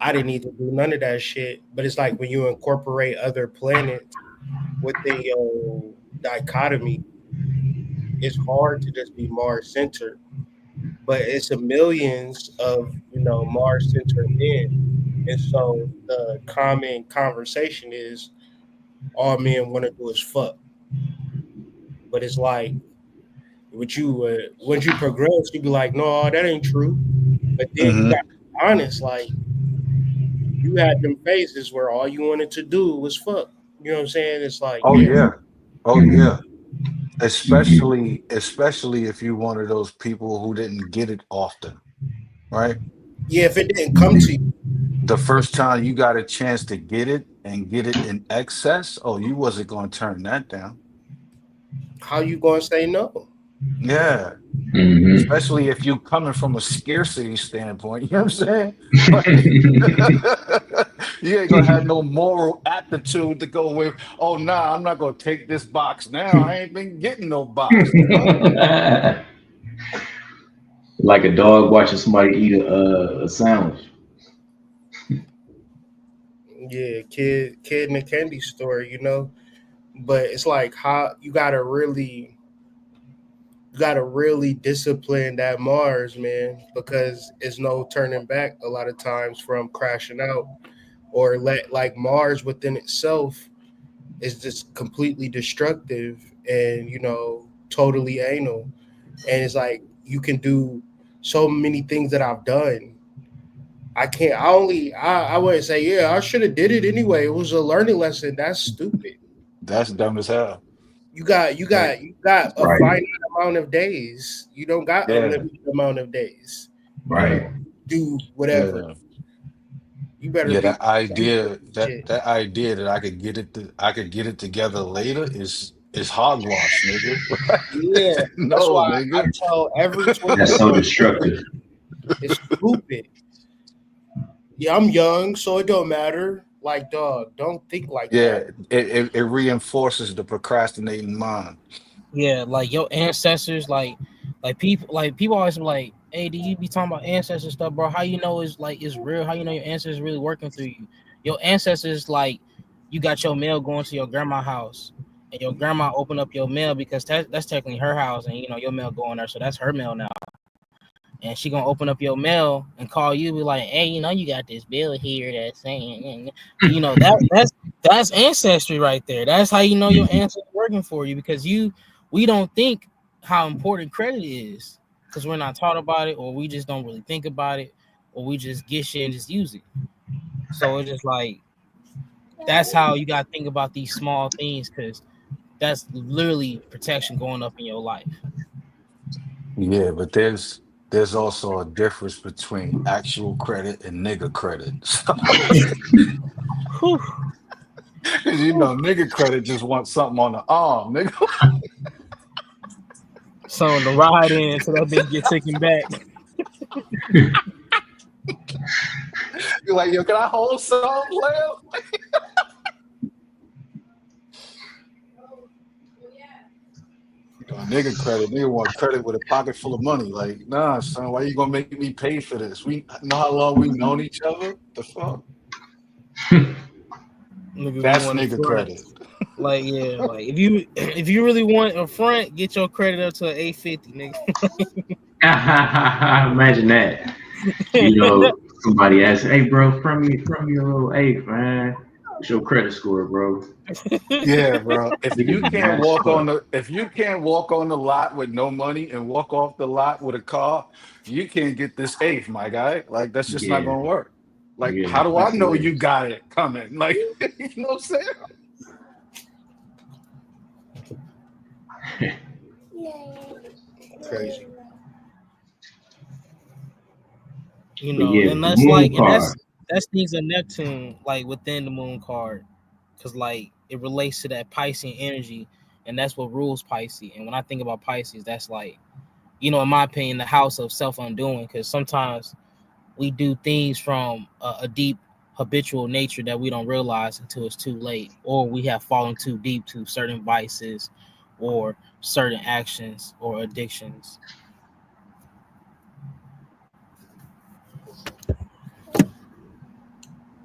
I didn't need to do none of that shit. But it's like when you incorporate other planets within your dichotomy, it's hard to just be Mars centered. But it's a millions of Mars centered men, and so the common conversation is all men want to do is fuck. But it's like would you once you progress, you be like, no, that ain't true. But then you got Hmm. to be honest, like you had them phases where all you wanted to do was fuck. You know what I'm saying? It's like, Oh damn, yeah. Oh Hmm. yeah. Especially if you're one of those people who didn't get it often, right? yeah, if it didn't come to you, Hmm. The first time you got a chance to get it and get it in excess, oh, you wasn't going to turn that down. how you gonna say no? Yeah, Hmm. especially if you coming from a scarcity standpoint, you know what I'm saying? Like, you ain't gonna have no moral aptitude to go with, oh nah, I'm not gonna take this box now. I ain't been getting no box, Like a dog watching somebody eat a sandwich. Yeah, kid in a candy store, But it's like how you gotta really discipline that Mars, man, because it's no turning back a lot of times from crashing out or let like Mars within itself is just completely destructive and totally anal, and it's like you can do so many things that I've done. I can't. I wouldn't say yeah. I should have did it anyway. It was a learning lesson. That's stupid. That's dumb as hell. Like, You got a Right. finite amount of days. You don't got yeah, unlimited amount of days. Right. Do whatever. yeah, You better yeah. be That idea, shit. that idea that I could get it together later is hogwash, nigga. Yeah, that's No, why I nigga. tell every 20 That's so destructive. it's stupid. Yeah, I'm young, so it don't matter. Like, dog, don't think like Yeah, that. it reinforces the procrastinating mind. Yeah, like your ancestors, like people always be like, "Hey, do you be talking about ancestor stuff, bro? How you know it's real? How you know your ancestors really working through you? Your ancestors, like, you got your mail going to your grandma's house, and your grandma open up your mail because that's technically her house, and your mail going there, so that's her mail now. And she gonna open up your mail and call you, be like, "Hey, you got this bill here that's saying," and that's ancestry right there. That's how you know your ancestors working for you because we don't think how important credit is because we're not taught about it, or we just don't really think about it, or we just get shit and just use it. So it's just like that's how you gotta think about these small things because that's literally protection going up in your life. Yeah, but there's also a difference between actual credit and nigga credit. So, Whew. 'cause nigga credit just wants something on the arm, nigga. So to ride in so that bitch get taken back. You're like, yo, can I hold some, player? Nigga credit, nigga want credit with a pocket full of money. Like, nah, son, why you gonna make me pay for this? We know how long we known each other. The fuck? Niggas That's want a nigga front. credit. Like yeah, like if you really want a front, get your credit up to an 850, nigga. Imagine that. Somebody asks, "Hey, bro, from your little eighth, man. What's your credit score, bro?" Yeah, bro. Niggas be mad as fuck. If you can't walk on the lot with no money and walk off the lot with a car, you can't get this eighth, my guy. Like that's just not Yeah, gonna work. Like, yeah, how do I that's know hilarious. you got it coming? Like, you know what I'm saying? Crazy. But yeah, And the that's moon like, and card. that's things of Neptune, like within the moon card, because like it relates to that Piscean energy, and that's what rules Pisces. And when I think about Pisces, that's like, in my opinion, the house of self undoing, because sometimes we do things from a deep habitual nature that we don't realize until it's too late, or we have fallen too deep to certain vices or certain actions or addictions.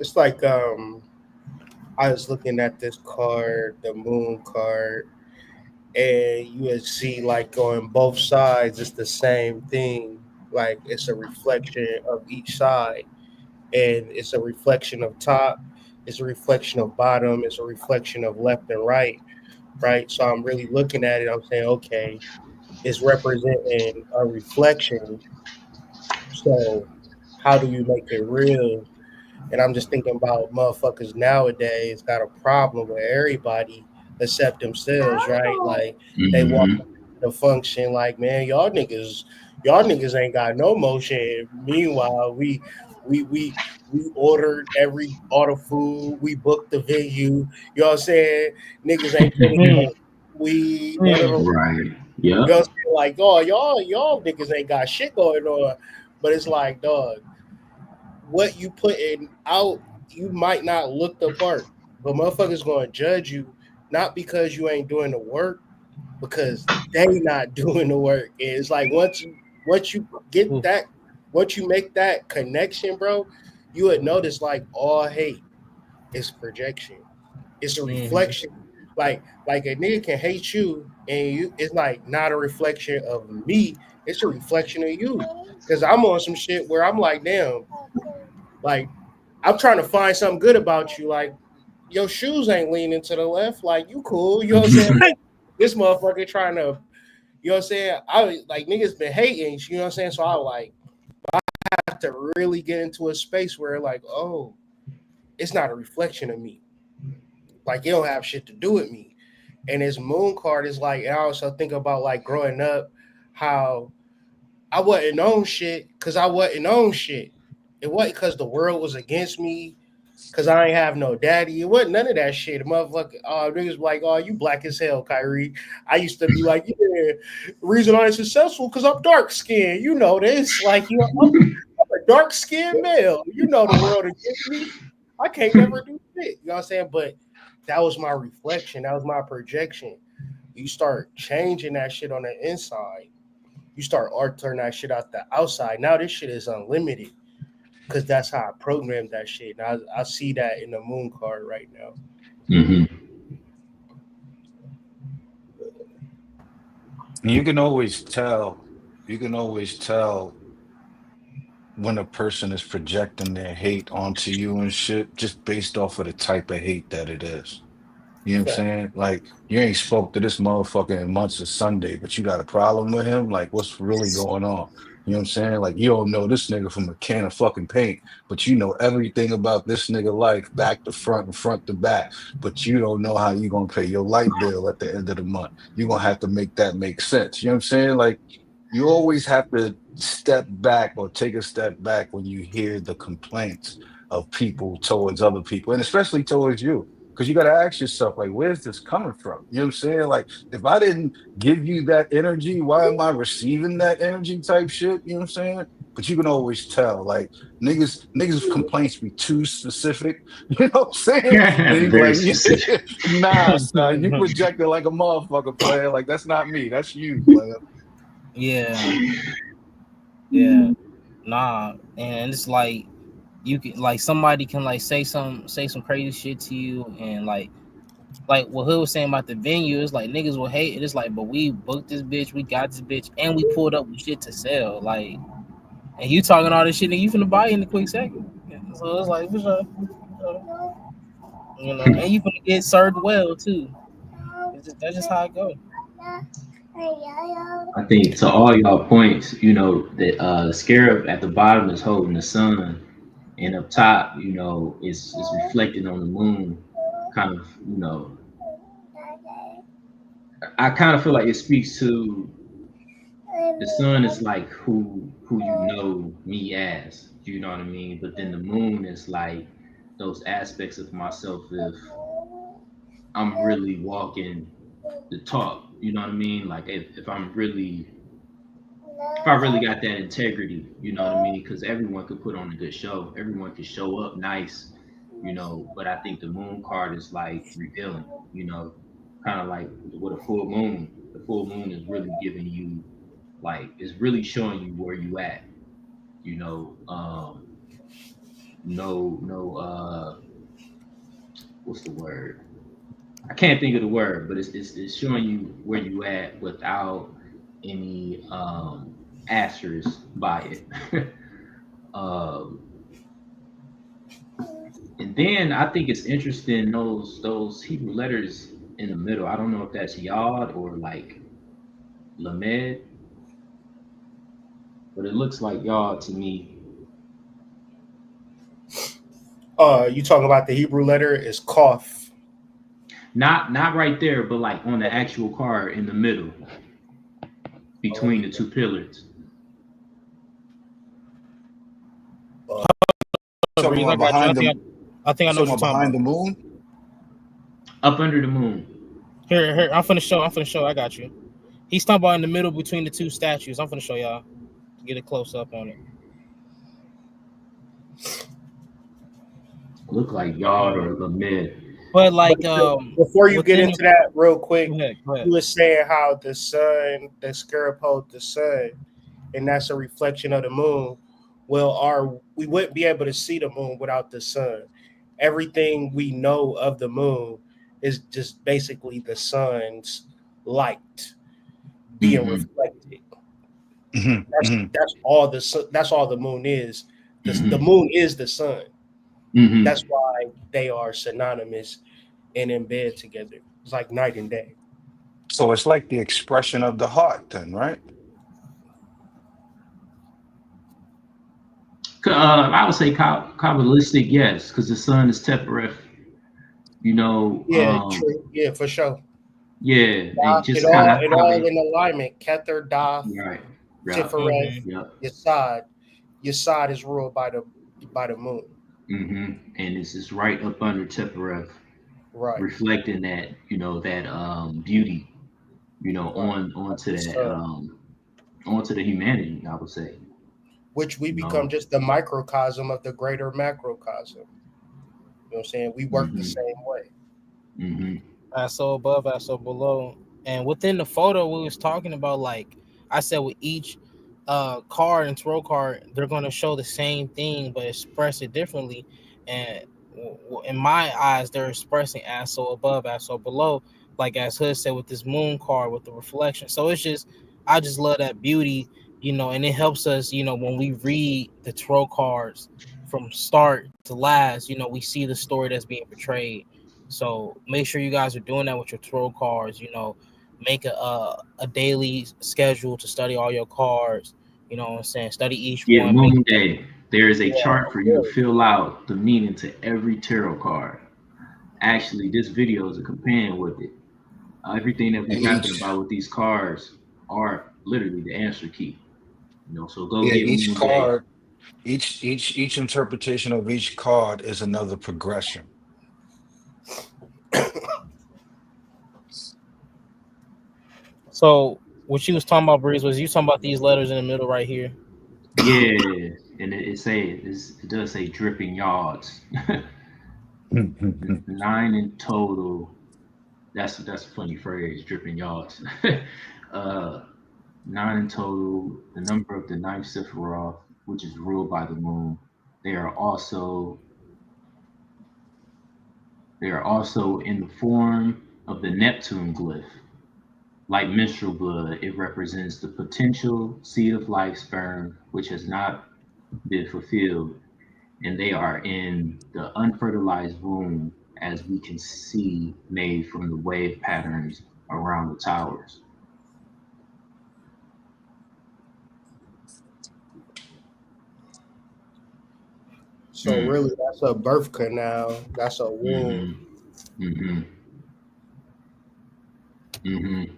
It's like I was looking at this card, the moon card, and you would see like on both sides it's the same thing. Like it's a reflection of each side, and it's a reflection of top, it's a reflection of bottom, it's a reflection of left and right, right? So I'm really looking at it, I'm saying, okay, it's representing a reflection. So how do you make it real? And I'm just thinking about motherfuckers nowadays got a problem with everybody except themselves, right? Like they walk Hmm. the function like, man, y'all niggas ain't got no motion. Meanwhile, we we we ordered all the food, we booked the venue. You know what I'm saying? Niggas ain't finished Mm, we none of mm, them. Right. You know what I'm Yep. saying? Like, oh, y'all niggas ain't got shit going on. But it's like, dog, what you putting out, you might not look the part, but motherfuckers gonna judge you not because you ain't doing the work, because they not doing the work. And it's like once you get oof, that, once you make that connection, bro, you would notice like all hate is projection. It's a mhm. reflection. Like a nigga can hate you, and you it's like not a reflection of me. It's a reflection of you. Cause I'm on some shit where I'm like, damn, like I'm trying to find something good about you. Like your shoes ain't leaning to the left. Like you cool. You know what I'm saying? This motherfucker trying to You know what I'm saying? I like niggas been hating, you know what I'm saying? So I like have to really get into a space where like, oh, it's not a reflection of me. Like it don't have shit to do with me. And his moon card is like, and I also think about like growing up, how I wasn't on shit because I wasn't on shit. It wasn't because the world was against me, because I ain't have no daddy. It wasn't none of that shit. The motherfucker, niggas like, oh, you black as hell, Kyrie. I used to be like, yeah, the reason I ain't successful because I'm dark skinned. You know this. Like, you know, I'm a dark skinned male. You know the world against me. I can't never do shit. You know what I'm saying? But that was my reflection. That was my projection. You start changing that shit on the inside. You start altering that shit out the outside. Now this shit is unlimited because that's how I programmed that shit. And I see that in the moon card right now. Mm-hmm. You can always tell. You can always tell when a person is projecting their hate onto you and shit, just based off of the type of hate that it is. You know what I'm Fact. saying? Like, you ain't spoke to this motherfucker in months of Sunday, but you got a problem with him? Like, what's really going on? You know what I'm saying? Like, you don't know this nigga from a can of fucking paint, but you know everything about this nigga life, back to front and front to back, but you don't know how you gonna pay your light bill at the end of the month. You're gonna have to make that make sense. You know what I'm saying? Like, you always have to step back or take a step back when you hear the complaints of people towards other people, and especially towards you. Because you got to ask yourself, like, where's this coming from? You know what I'm saying? Like, if I didn't give you that energy, why am I receiving that energy type shit? You know what I'm saying? But you can always tell, like, niggas complaints be too specific. You know what I'm saying? And you be Very like, specific. nah, son, you projected like a motherfucker, player. Like, that's not me. That's you, player. Yeah, yeah, nah, and it's like you can like somebody can like say some crazy shit to you, and like what Hood was saying about the venue is like niggas will hate it. It's like, but we booked this bitch, we got this bitch, and we pulled up with shit to sell. Like, and you talking all this shit, and you finna buy in a quick second. So it's like, for sure, you know, and you finna get served well too. That's just how it goes. I think to all y'all points, you know, the scarab at the bottom is holding the sun, and up top, you know, is reflecting on the moon. Kind of, you know, I kind of feel like it speaks to the sun is like who you know me as, you know what I mean? But then the moon is like those aspects of myself if I'm really walking the talk, you know what I mean? Like if I really got that integrity, you know what I mean? Because everyone could put on a good show, everyone could show up nice, you know. But I think the moon card is like revealing, you know, kind of like with a full moon. The full moon is really giving you, like, it's really showing you where you at, you know. No, what's the word? I can't think of the word, but it's showing you where you at without any asterisk by it. um, and then I think it's interesting those Hebrew letters in the middle. I don't know if that's Yod or like Lamed, but it looks like Yod to me. You talking about the Hebrew letter is Kof. Not right there, but like on the actual card in the middle between the two pillars. Talking Breeze, I about got you. behind the, I think I you know talking what you're about talking behind about. the moon? Up under the moon. Here, I'm finna show. I got you. He's talking about in the middle between the two statues. I'm finna show y'all. Get a close up on it. Look like Yod or Lamed. But like, Before you get within into that, real quick, go ahead. you were saying how the sun, the scarab holds the sun, and that's a reflection of the moon. Well, we wouldn't be able to see the moon without the sun. Everything we know of the moon is just basically the sun's light being Mm-hmm. reflected. Mm-hmm, mm-hmm. That's all the moon is. The Mm-hmm. moon is the sun. Mm-hmm. That's why they are synonymous and in bed together. It's like night and day. So it's like the expression of the heart, then, right? I would say Kabbalistic, yes, because the sun is Tepereth. You know, Yeah, true. Yeah, for sure. yeah, and It just kind all of it how all they in alignment. Kether, Doth, right, yeah, Tifereth, Mm-hmm. yep. Yesod. Yesod is ruled by the moon. And it's just right up under Tepereth, Right, reflecting that that beauty, right. on That's onto what's that up. onto the humanity. I would say, Which we you become know. just the microcosm of the greater macrocosm. You know what I'm saying? We work the hmm same way. hmm I saw above, I saw below. And within the photo, we was talking about, like I said, with each card and tarot card, they're going to show the same thing but express it differently. And in my eyes, they're expressing as so above, as so below, like as Hood said with this moon card with the reflection. So it's just, I just love that beauty, and it helps us, when we read the tarot cards from start to last, we see the story that's being portrayed. So make sure you guys are doing that with your tarot cards. Make a daily schedule to study all your cards. You know what I'm saying? Study each Yeah, one. Make Moon Day. There is a Yeah, chart for you to really. fill out the meaning to every tarot card. Actually, this video is a companion with it. Everything that And we're talking each, about with these cards are literally the answer key. So go yeah, get each Moon Day. card, each interpretation of each card is another progression. So what you was talking about, Breeze, was you talking about these letters in the middle right here? Yeah, and it does say dripping yards. Nine in total. That's a funny phrase, dripping yards. uh, Nine in total. The number of the ninth Sephiroth, which is ruled by the moon. They are also they are also in the form of the Neptune glyph. Like menstrual blood, it represents the potential seed of life sperm, which has not been fulfilled, and they are in the unfertilized womb, as we can see made from the wave patterns around the towers. So Mm. really, that's a birth canal. That's a womb. Mm-hmm. Mm-hmm. Mm-hmm.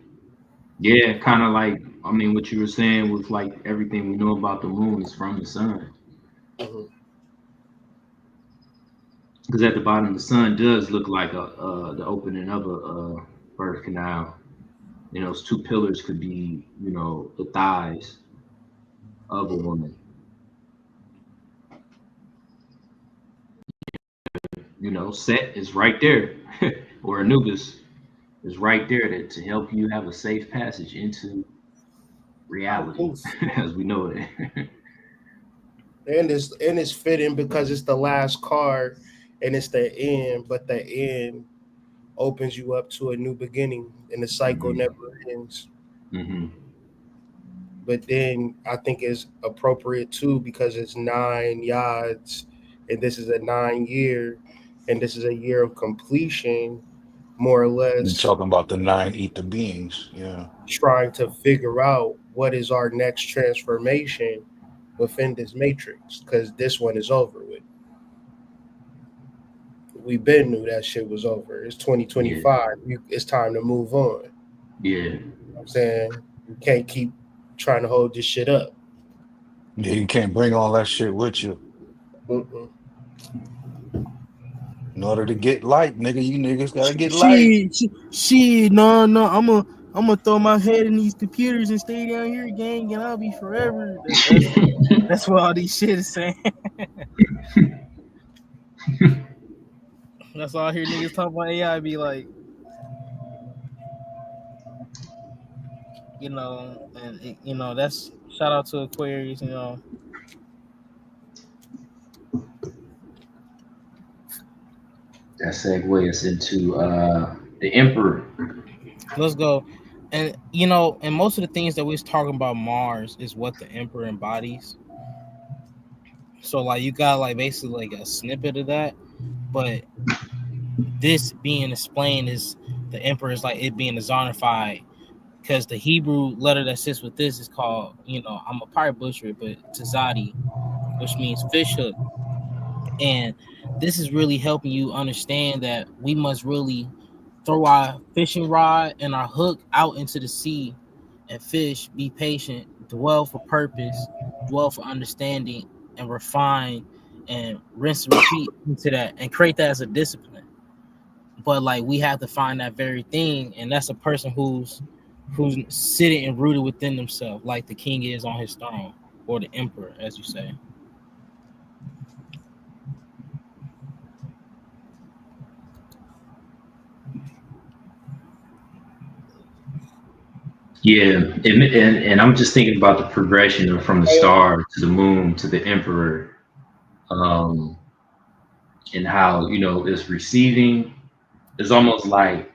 Yeah, kind of like what you were saying with like everything we know about the moon is from the sun. Mhm. Because at the bottom, the sun does look like the opening of a birth canal. Those two pillars could be, the thighs of a woman. Set is right there, or Anubis is right there to help you have a safe passage into reality Oof. as we know it. And it's fitting because it's the last card and it's the end, but the end opens you up to a new beginning and the cycle hmm never ends. hmm But then I think it's appropriate too because it's 9 yards and this is a 9 year and this is a year of completion, more or You're less talking about the nine ether beings. Yeah. trying to figure out what is our next transformation within this matrix because this one is over with. We been knew that shit was over. It's Yeah, 2025. It's time to move on. yeah. I'm saying you can't keep trying to hold this shit up. Yeah, you can't bring all that shit with you. Mm-mm. In order to get light, nigga, you niggas gotta get light. Shit, no, no. I'm gonna throw my head in these computers and stay down here, gang, and I'll be forever. That's what all these shit is saying. That's all I hear niggas talk about AI. Be like, and that's shout out to Aquarius. That segues us into the Emperor. Let's go. And and most of the things that we was talking about Mars is what the Emperor embodies. So like you got like basically like a snippet of that, but this being explained is the emperor is like it being zonified, because the Hebrew letter that sits with this is called, I'm a probably butcher it, but Tzadi, which means fish hook. And this is really helping you understand that we must really throw our fishing rod and our hook out into the sea and fish, be patient, dwell for purpose, dwell for understanding, and refine and rinse and repeat into that and create that as a discipline. But like we have to find that very thing, and that's a person who's sitting and rooted within themselves, like the king is on his throne, or the emperor, as you say. Yeah, and I'm just thinking about the progression from the star to the moon to the emperor, um, and how it's receiving. It's almost like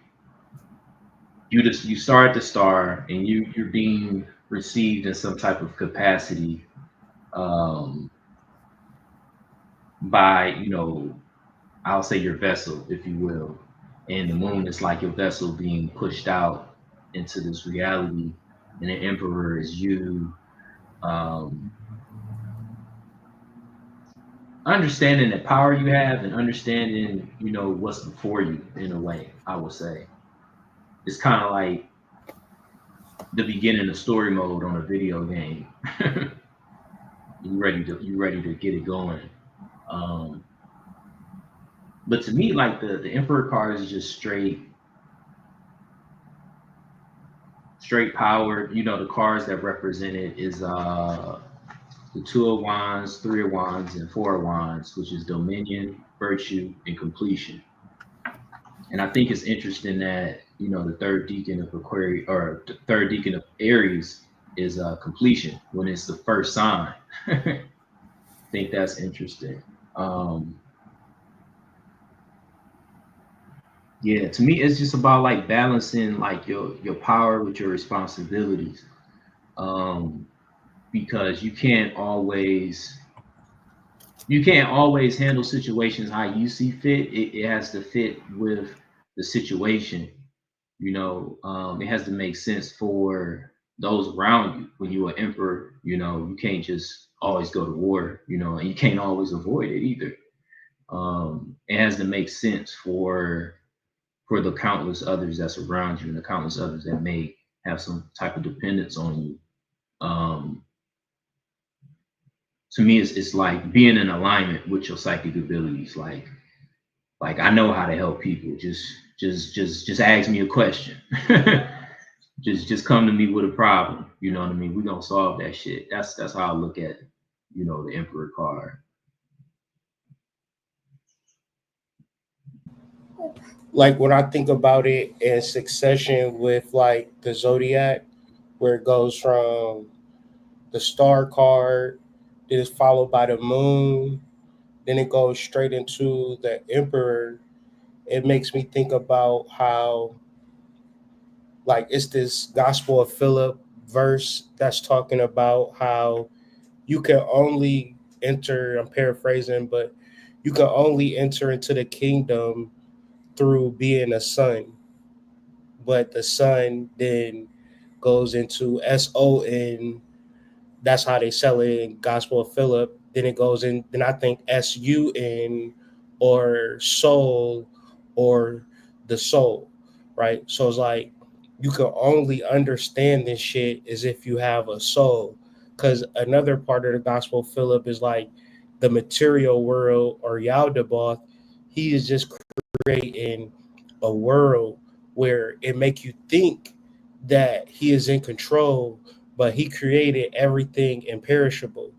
you start the star and you're being received in some type of capacity, um, by I'll say your vessel, if you will, and the moon is like your vessel being pushed out into this reality, and the emperor is you. Um, Understanding the power you have and understanding what's before you, in a way, I would say it's kind of like the beginning of story mode on a video game. You ready to get it going. um but to me, like the emperor card is just straight power. The cards that represent it is the Two of Wands, Three of Wands, and Four of Wands, which is dominion, virtue, and completion. And I think it's interesting that the third deacon of Aquarius, or the third deacon of Aries, is completion when it's the first sign. I think that's interesting. Um, yeah, to me, it's just about like balancing like your power with your responsibilities, um, because you can't always handle situations how you see fit. It has to fit with the situation. It has to make sense for those around you. When you're an emperor, you can't just always go to war, and you can't always avoid it either. It has to make sense for the countless others that's around you and the countless others that may have some type of dependence on you. Um, to me, it's like being in alignment with your psychic abilities. Like I know how to help people. Just ask me a question. just come to me with a problem. You know what I mean? We're gonna solve that shit. That's how I look at the Emperor card. Like when I think about it in succession with like the zodiac, where it goes from the star card, then it's followed by the moon, then it goes straight into the emperor. It makes me think about how like it's this Gospel of Philip verse that's talking about how you can only enter, I'm paraphrasing, but you can only enter into the kingdom through being a son. But the son then goes into SON. That's how they sell it in Gospel of Philip. Then it goes in, then I think SUN, or soul, or the soul, right? So it's like you can only understand this shit as if you have a soul. Because another part of the Gospel of Philip is like the material world, or Yaldabaoth. He is just creating a world where it make you think that he is in control, but he created everything imperishable.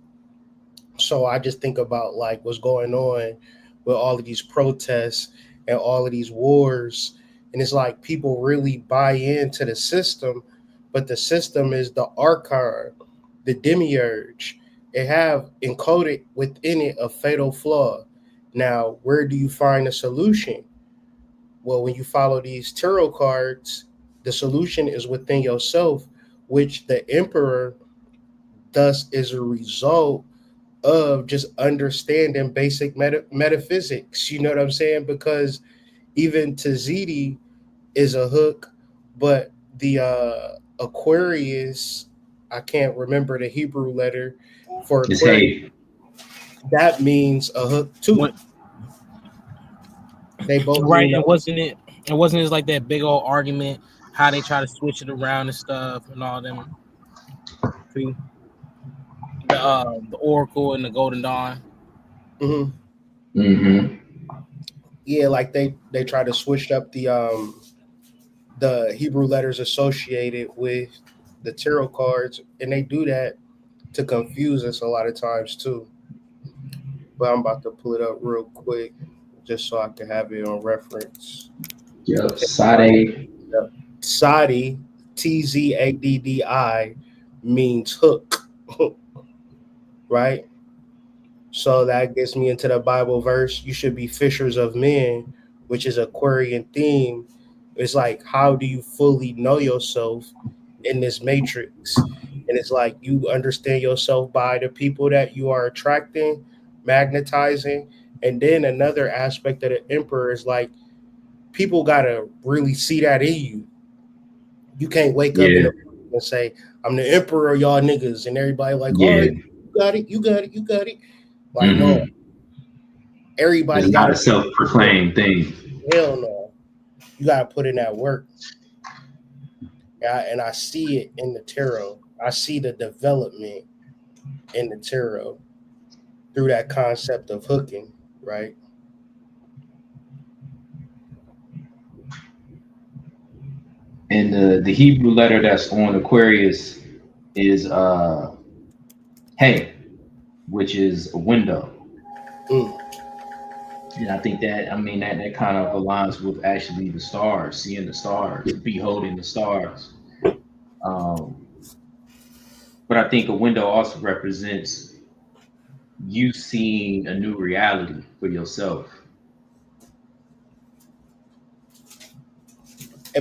So I just think about like what's going on with all of these protests and all of these wars. And it's like people really buy into the system, but the system is the archon, the demiurge. It have encoded within it a fatal flaw. Now, where do you find a solution? Well, when you follow these tarot cards, the solution is within yourself, which the emperor thus is a result of just understanding basic metaphysics. You know what I'm saying? Because even Tazidi is a hook, but the Aquarius, I can't remember the Hebrew letter for It's Aquarius. hey. That means a hook too. What? They both Right, mean a and hook. wasn't it like that big old argument how they try to switch it around and stuff and all them too? The Oracle and the Golden Dawn. Mhm. Mm-hmm. Yeah, like they try to switch up the Hebrew letters associated with the tarot cards, and they do that to confuse us a lot of times too. But I'm about to pull it up real quick just so I can have it on reference. Yep. Check it out. Sade. Tzadi, Tzaddi, means hook, right? So that gets me into the Bible verse. You should be fishers of men, which is Aquarian theme. It's like, how do you fully know yourself in this matrix? And it's like you understand yourself by the people that you are attracting, magnetizing. And then another aspect of the emperor is like people gotta really see that in you. You can't wake up in Yeah. the morning and say, I'm the emperor of y'all niggas, and everybody like, all Yeah. right, you got it, you got it, you got it. Like, no, Mm-hmm. It's everybody got not to a be real. self-proclaimed thing. Hell no. You got to put in that work. And I see it in the tarot. I see the development in the tarot through that concept of hooking, right? And the Hebrew letter that's on Aquarius is hey, which is a window. Mm. And I think that that kind of aligns with actually the stars, seeing the stars, beholding the stars. Um, but I think a window also represents you seeing a new reality for yourself.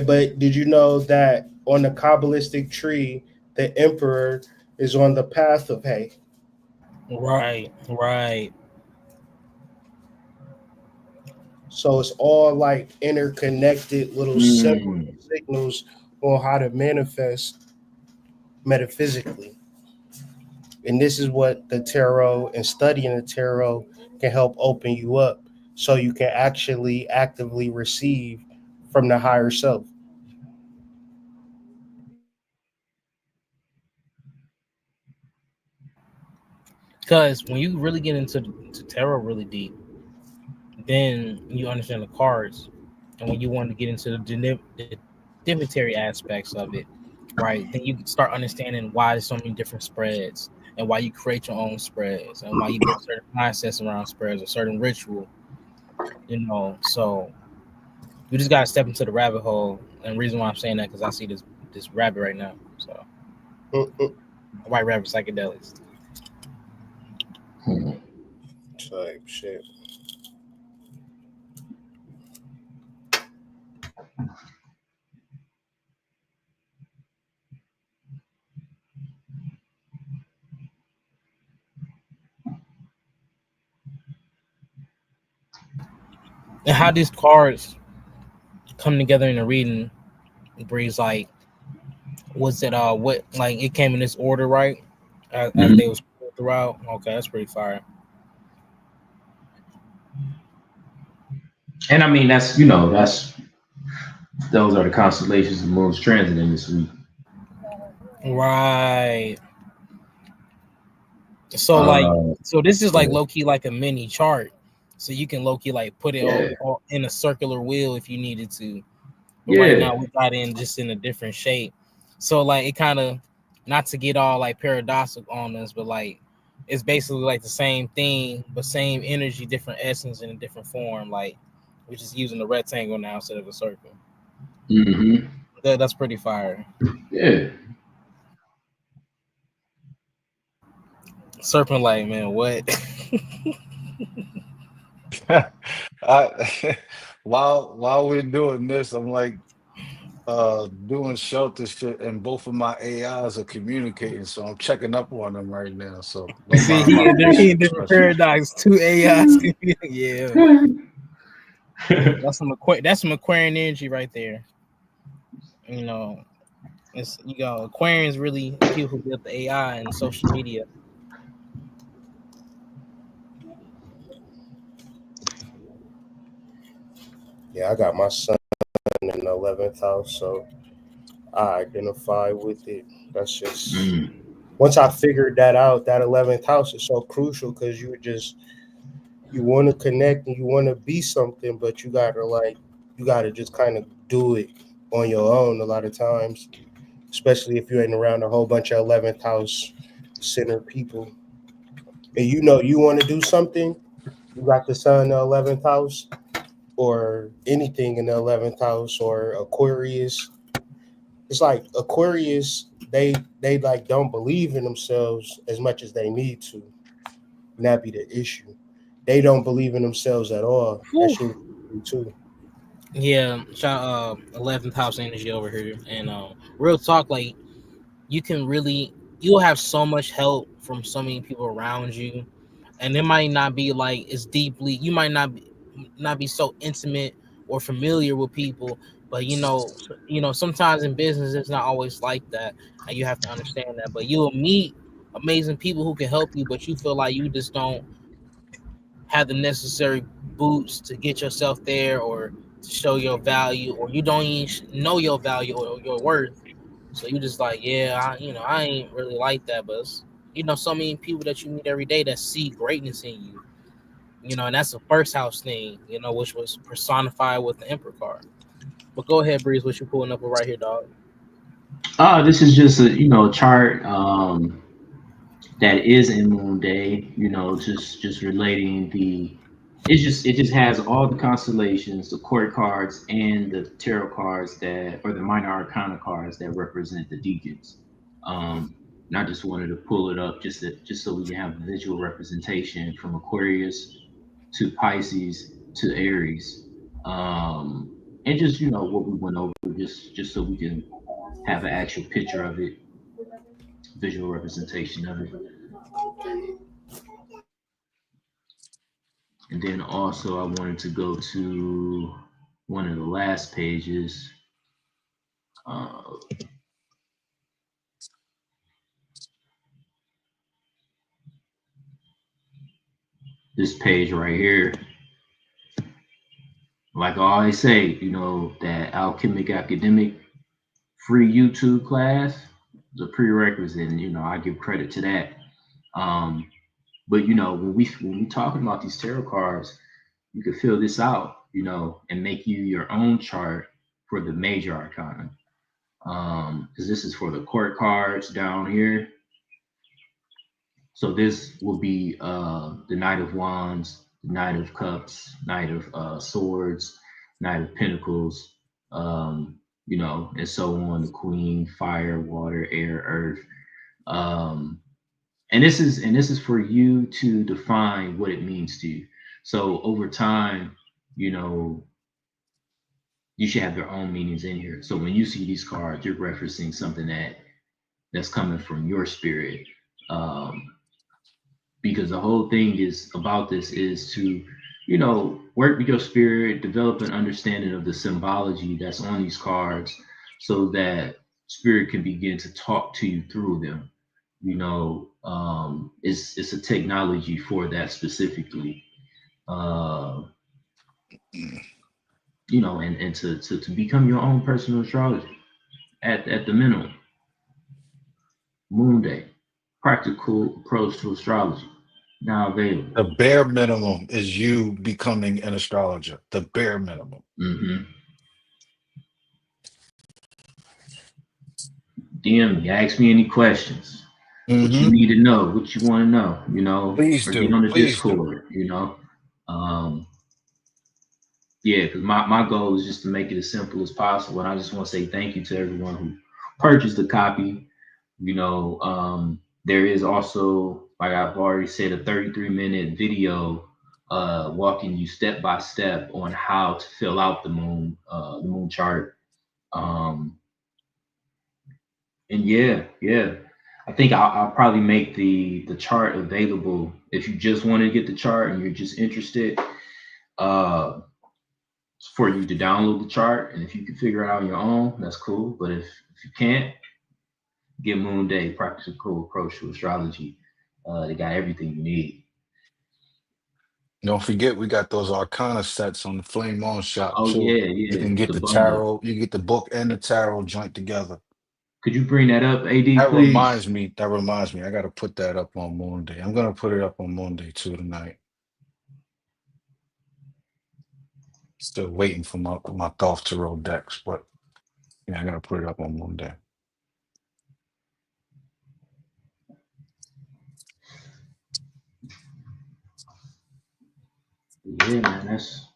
But did you know that on the Kabbalistic tree, the emperor is on the path of hay? Right, right. So it's all like interconnected little symbols, Mm. signals on how to manifest metaphysically. And this is what the tarot and studying the tarot can help open you up so you can actually actively receive from the higher self. Because when you really get into tarot really deep, then you understand the cards, and when you want to get into the divinatory aspects of it, right? Then you start understanding why there's so many different spreads, and why you create your own spreads, and why you build certain mindsets around spreads or certain ritual. So you just gotta step into the rabbit hole. And the reason why I'm saying that because I see this rabbit right now. So Mm-mm. white rabbit psychedelics. Hmm. Type shit. And how these cards come together in a reading, Breeze, like, was it what, like, it came in this order, right? As they Mhm. was throughout. Okay, that's pretty fire. And that's those are the constellations of moon's transit in this week. Right. So like, Uh, so this is like so, low key like a mini chart. So you can low key like put it yeah, all in a circular wheel if you needed to. But right now yeah, we got in just in a different shape. So like it kind of, not to get all like paradoxical on us, but like it's basically like the same thing, but same energy, different essence in a different form. Like we're just using a rectangle now instead of a circle. hmm, That's pretty fire. yeah. Serpent light, man. What? I while we're doing this, I'm like doing shelter shit, and both of my AIs are communicating, so I'm checking up on them right now. So don't See, mind my he in facial different expressions. paradox. Two AIs. Yeah, that's some Aquarian energy right there. You know, it's Aquarians really the people who built the AI and social media. Yeah, I got my son in the 11th house, so I identify with it. That's just once I figured that out. That 11th house is so crucial because you want to connect and you want to be something, but you gotta just kind of do it on your own a lot of times, especially if you're in around a whole bunch of 11th house center people. And you know you want to do something, you got the sun in the 11th house or anything in the 11th house or Aquarius. It's like Aquarius, they like don't believe in themselves as much as they need to. And that be the issue. They don't believe in themselves at all. That Whew. shit too. Yeah, 11th house energy over here, and real talk, like you'll have so much help from so many people around you, and it might not be like as deeply. You might not be so intimate or familiar with people, but sometimes in business it's not always like that, and you have to understand that. But you'll meet amazing people who can help you, but you feel like you just don't have the necessary boots to get yourself there or to show your value, or you don't even know your value or your worth. So you just like, yeah, I ain't really like that, but so many people that you meet every day that see greatness in you, and that's the first house thing, which was personified with the Emperor card. But go ahead, Breeze, what you pulling up with right here, dog? This is just a chart that is in Moon Day. Just relating the. It just has all the constellations, the court cards, and the tarot cards or the minor arcana cards that represent the deacons. And I just wanted to pull it up just so we can have a visual representation from Aquarius to Pisces to Aries, and just what we went over, just so we can have an actual picture of it, visual representation of it. And then also I wanted to go to one of the last pages. This page right here. Like I always say, that alchemic academic free YouTube class is a prerequisite, and I give credit to that. But when we talking about these tarot cards, you can fill this out, and make you your own chart for the major arcana. Because this is for the court cards down here. So this will be the Knight of Wands, the Knight of Cups, Knight of Swords, Knight of Pentacles, and so on. The Queen, Fire, Water, Air, Earth. And this is for you to define what it means to you. So over time, you should have your own meanings in here. So when you see these cards, you're referencing something that's coming from your spirit. Because the whole thing is about this is to, work with your spirit, develop an understanding of the symbology that's on these cards so that spirit can begin to talk to you through them. It's a technology for that specifically. And to become your own personal astrologer at the minimum. Moon Day, practical approach to astrology, now available. The bare minimum is you becoming an astrologer. The bare minimum. DM me, ask me any questions. What you need to know, what you want to know, Please or do. get on the Please Discord, Yeah, because my goal is just to make it as simple as possible. And I just want to say thank you to everyone who purchased a copy. There is also, like I've already said, a 33-minute video walking you step by step on how to fill out the moon chart. And yeah, I think I'll probably make the chart available if you just want to get the chart and you're just interested. for you to download the chart, and if you can figure it out on your own, that's cool. But if you can't, get Moon Day Practical Approach to Astrology. They got everything you need. Don't forget, we got those Arcana sets on the Flame On shop Oh too. yeah, You yeah, can get the the bundle. tarot, you get the book and the tarot joint together. Could you bring that up, AD, That please? reminds me. That reminds me. I got to put that up on Moon Day. I'm gonna put it up on Moon Day too tonight. Still waiting for my Thoth Tarot decks, but yeah, I gotta put it up on Moon Day. Yeah, man, that's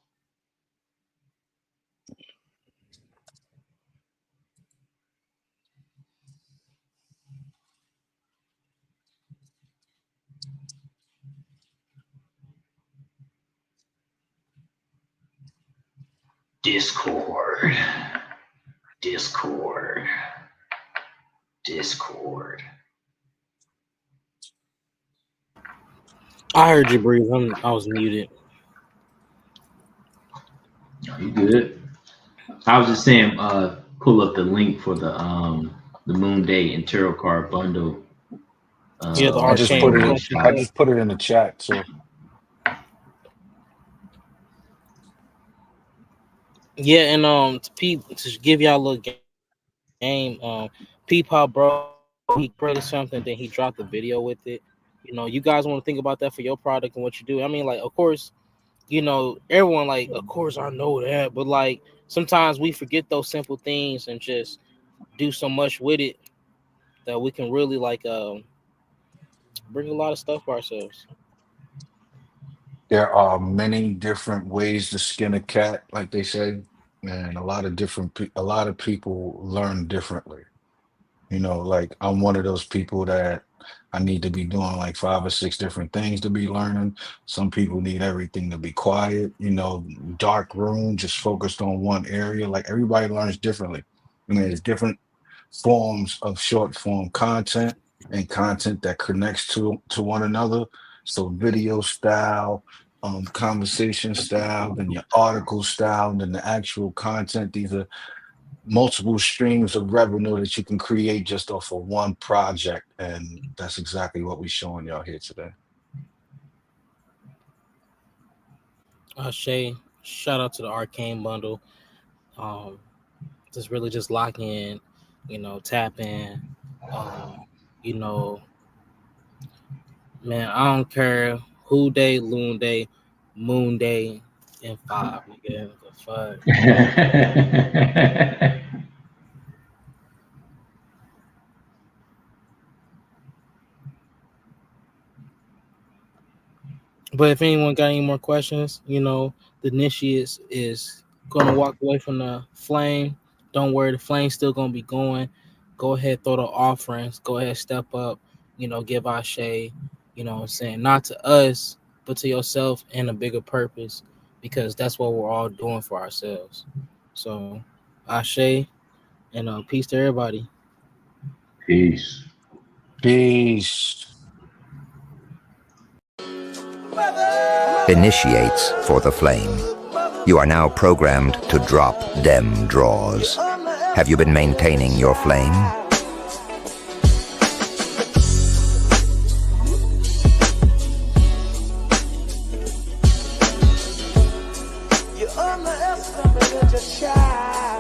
Discord. Discord. Discord. I heard you breathe. I was muted. You good? I was just saying, pull up the link for the Moon Day and Tarot card bundle. Yeah, the I just arcane put Flame it. On collection I shop. set. just put it in the chat. So Yeah, and to give y'all a little game, Peep how bro he created something, then he dropped the video with it. You know, you guys want to think about that for your product and what you do. I mean, like, of course, you know, everyone like, of course, I know that, but like sometimes we forget those simple things and just do so much with it that we can really like bring a lot of stuff for ourselves. there are many different ways to skin a cat, like they say, and a lot of a lot of people learn differently. Like I'm one of those people that I need to be doing like 5 or 6 different things to be learning. Some people need everything to be quiet, dark room, just focused on one area. Like everybody learns differently. I mean, there's different forms of short form content and content that connects to one another. So video style, conversation style, then your article style, and then the actual content. These are multiple streams of revenue that you can create just off of one project. And that's exactly what we're showing y'all here today. Shay, shout out to the arcane bundle. Just really just lock in, tap in. You know, man, I don't care who day, loon day, moon day, and 5. Nigga, the fuck. But if anyone got any more questions, the initiates is gonna walk away from the flame. Don't worry, the flame's still gonna be going. Go ahead, throw the offerings. Go ahead, step up. Give Ashe. What I'm saying, not to us, but to yourself and a bigger purpose, because that's what we're all doing for ourselves. So, Ashe, and peace to everybody. Peace. Peace. Initiates for the flame. You are now programmed to drop dem draws. Have you been maintaining your flame? You underestimate your child.